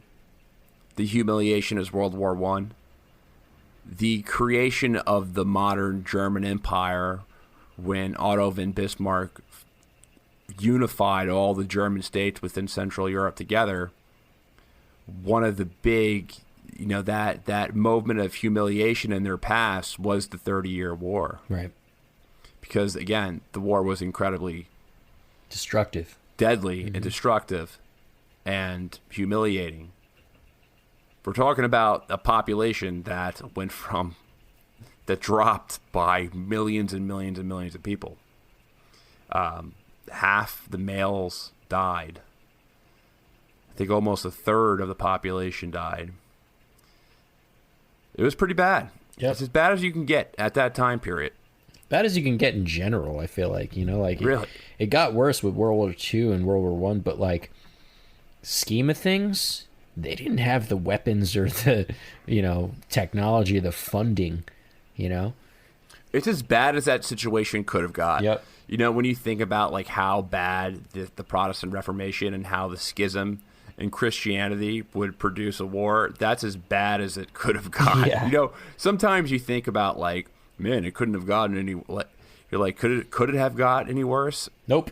the humiliation is World War I. The creation of the modern German Empire, when Otto von Bismarck unified all the German states within Central Europe together, one of the big, that movement of humiliation in their past was the 30-Year War. Right. Because, again, the war was incredibly destructive, deadly, and destructive, and humiliating. We're talking about a population that dropped by millions and millions and millions of people. Half the males died. I think almost a third of the population died. It was pretty bad. Yep. It's as bad as you can get at that time period. Bad as you can get in general, I feel like, Really? It got worse with World War II and World War I, but like, scheme of things, they didn't have the weapons or the, technology, the funding, It's as bad as that situation could have got. Yep. When you think about like how bad the Protestant Reformation and how the schism in Christianity would produce a war, that's as bad as it could have got. Yeah. Sometimes you think about like, man, it couldn't have gotten any. You're like, could it have got any worse? Nope.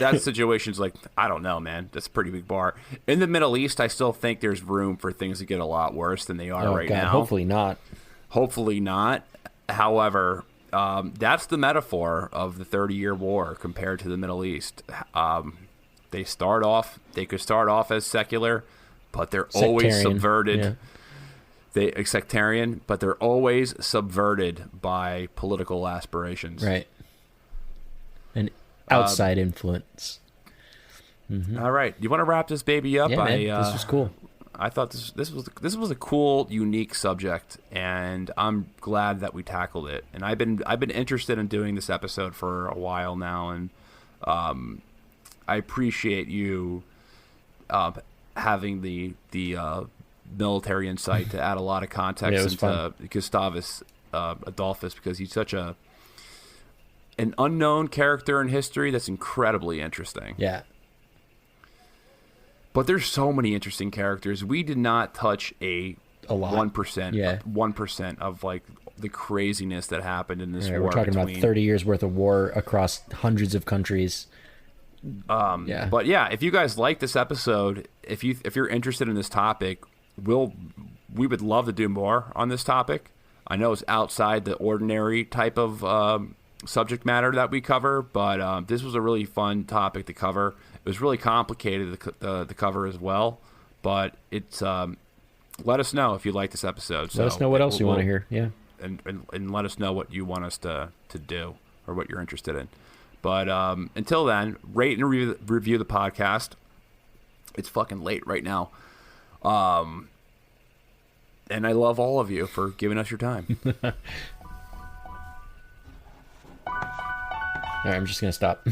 That situation's like, I don't know, man. That's a pretty big bar. In the Middle East, I still think there's room for things to get a lot worse than they are right now. Hopefully not. Hopefully not. However, that's the metaphor of the 30-Year War compared to the Middle East. They could start off as secular, but they're always subverted. Yeah. Sectarian, but they're always subverted by political aspirations. Right. And outside influence. Mm-hmm. All right. You want to wrap this baby up? Yeah, man. This was cool. I thought this was a cool, unique subject, and I'm glad that we tackled it. And I've been interested in doing this episode for a while now, and I appreciate you having the military insight to add a lot of context into Gustavus Adolphus, because he's such an unknown character in history that's incredibly interesting. Yeah. But there's so many interesting characters. We did not touch a lot. 1% of like the craziness that happened in this war. We're talking about 30 years worth of war across hundreds of countries. But yeah, if you guys like this episode, if you're interested in this topic, we would love to do more on this topic. I know it's outside the ordinary type of subject matter that we cover, but this was a really fun topic to cover. It was really complicated to cover as well, but it's let us know if you like this episode. Let us know what else you want to hear. Yeah, and let us know what you want us to do or what you're interested in. But until then, rate and review the podcast. It's fucking late right now. And I love all of you for giving us your time. All right, I'm just going to stop.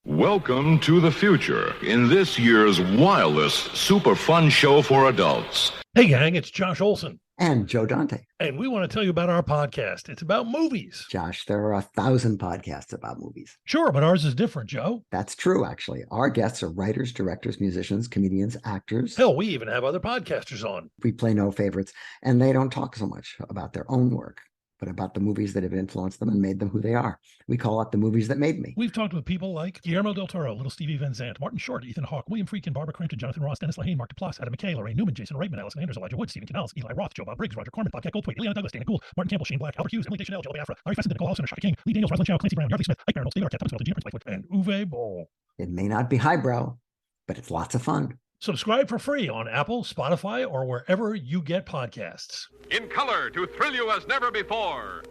Welcome to the future in this year's wildest super fun show for adults. Hey gang, it's Josh Olson. And Joe Dante. And we want to tell you about our podcast. It's about movies. Josh, there are 1,000 podcasts about movies. Sure, but ours is different, Joe. That's true, actually. Our guests are writers, directors, musicians, comedians, actors. Hell, we even have other podcasters on. We play no favorites, and they don't talk so much about their own work, but about the movies that have influenced them and made them who they are. We call it The Movies That Made Me. We've talked with people like Guillermo del Toro, Little Stevie Van Zandt, Martin Short, Ethan Hawke, William Friedkin, Barbara Crampton, Jonathan Ross, Dennis Lehane, Mark Duplass, Adam McKay, Lorraine Newman, Jason Reitman, Allison Anders, Elijah Wood, Stephen Canals, Eli Roth, Joe Bob Briggs, Roger Corman, Bobcat Goldthwait, Leon Douglas, Dana Gould, Martin Campbell, Shane Black, Albert Hughes, Emily Deschanel, Joe Biafra, Larry Fessenden, Nicole Hausen, Shaka King, Lee Daniels, Rosalind Chow, Clancy Brown, Yardley Smith, Ike Barinholtz, Steve Arquette, Thomas Middleton, Jim Prince Lightfoot, and Uwe Boll. It may not be highbrow, but it's lots of fun. Subscribe for free on Apple, Spotify, or wherever you get podcasts. In color to thrill you as never before.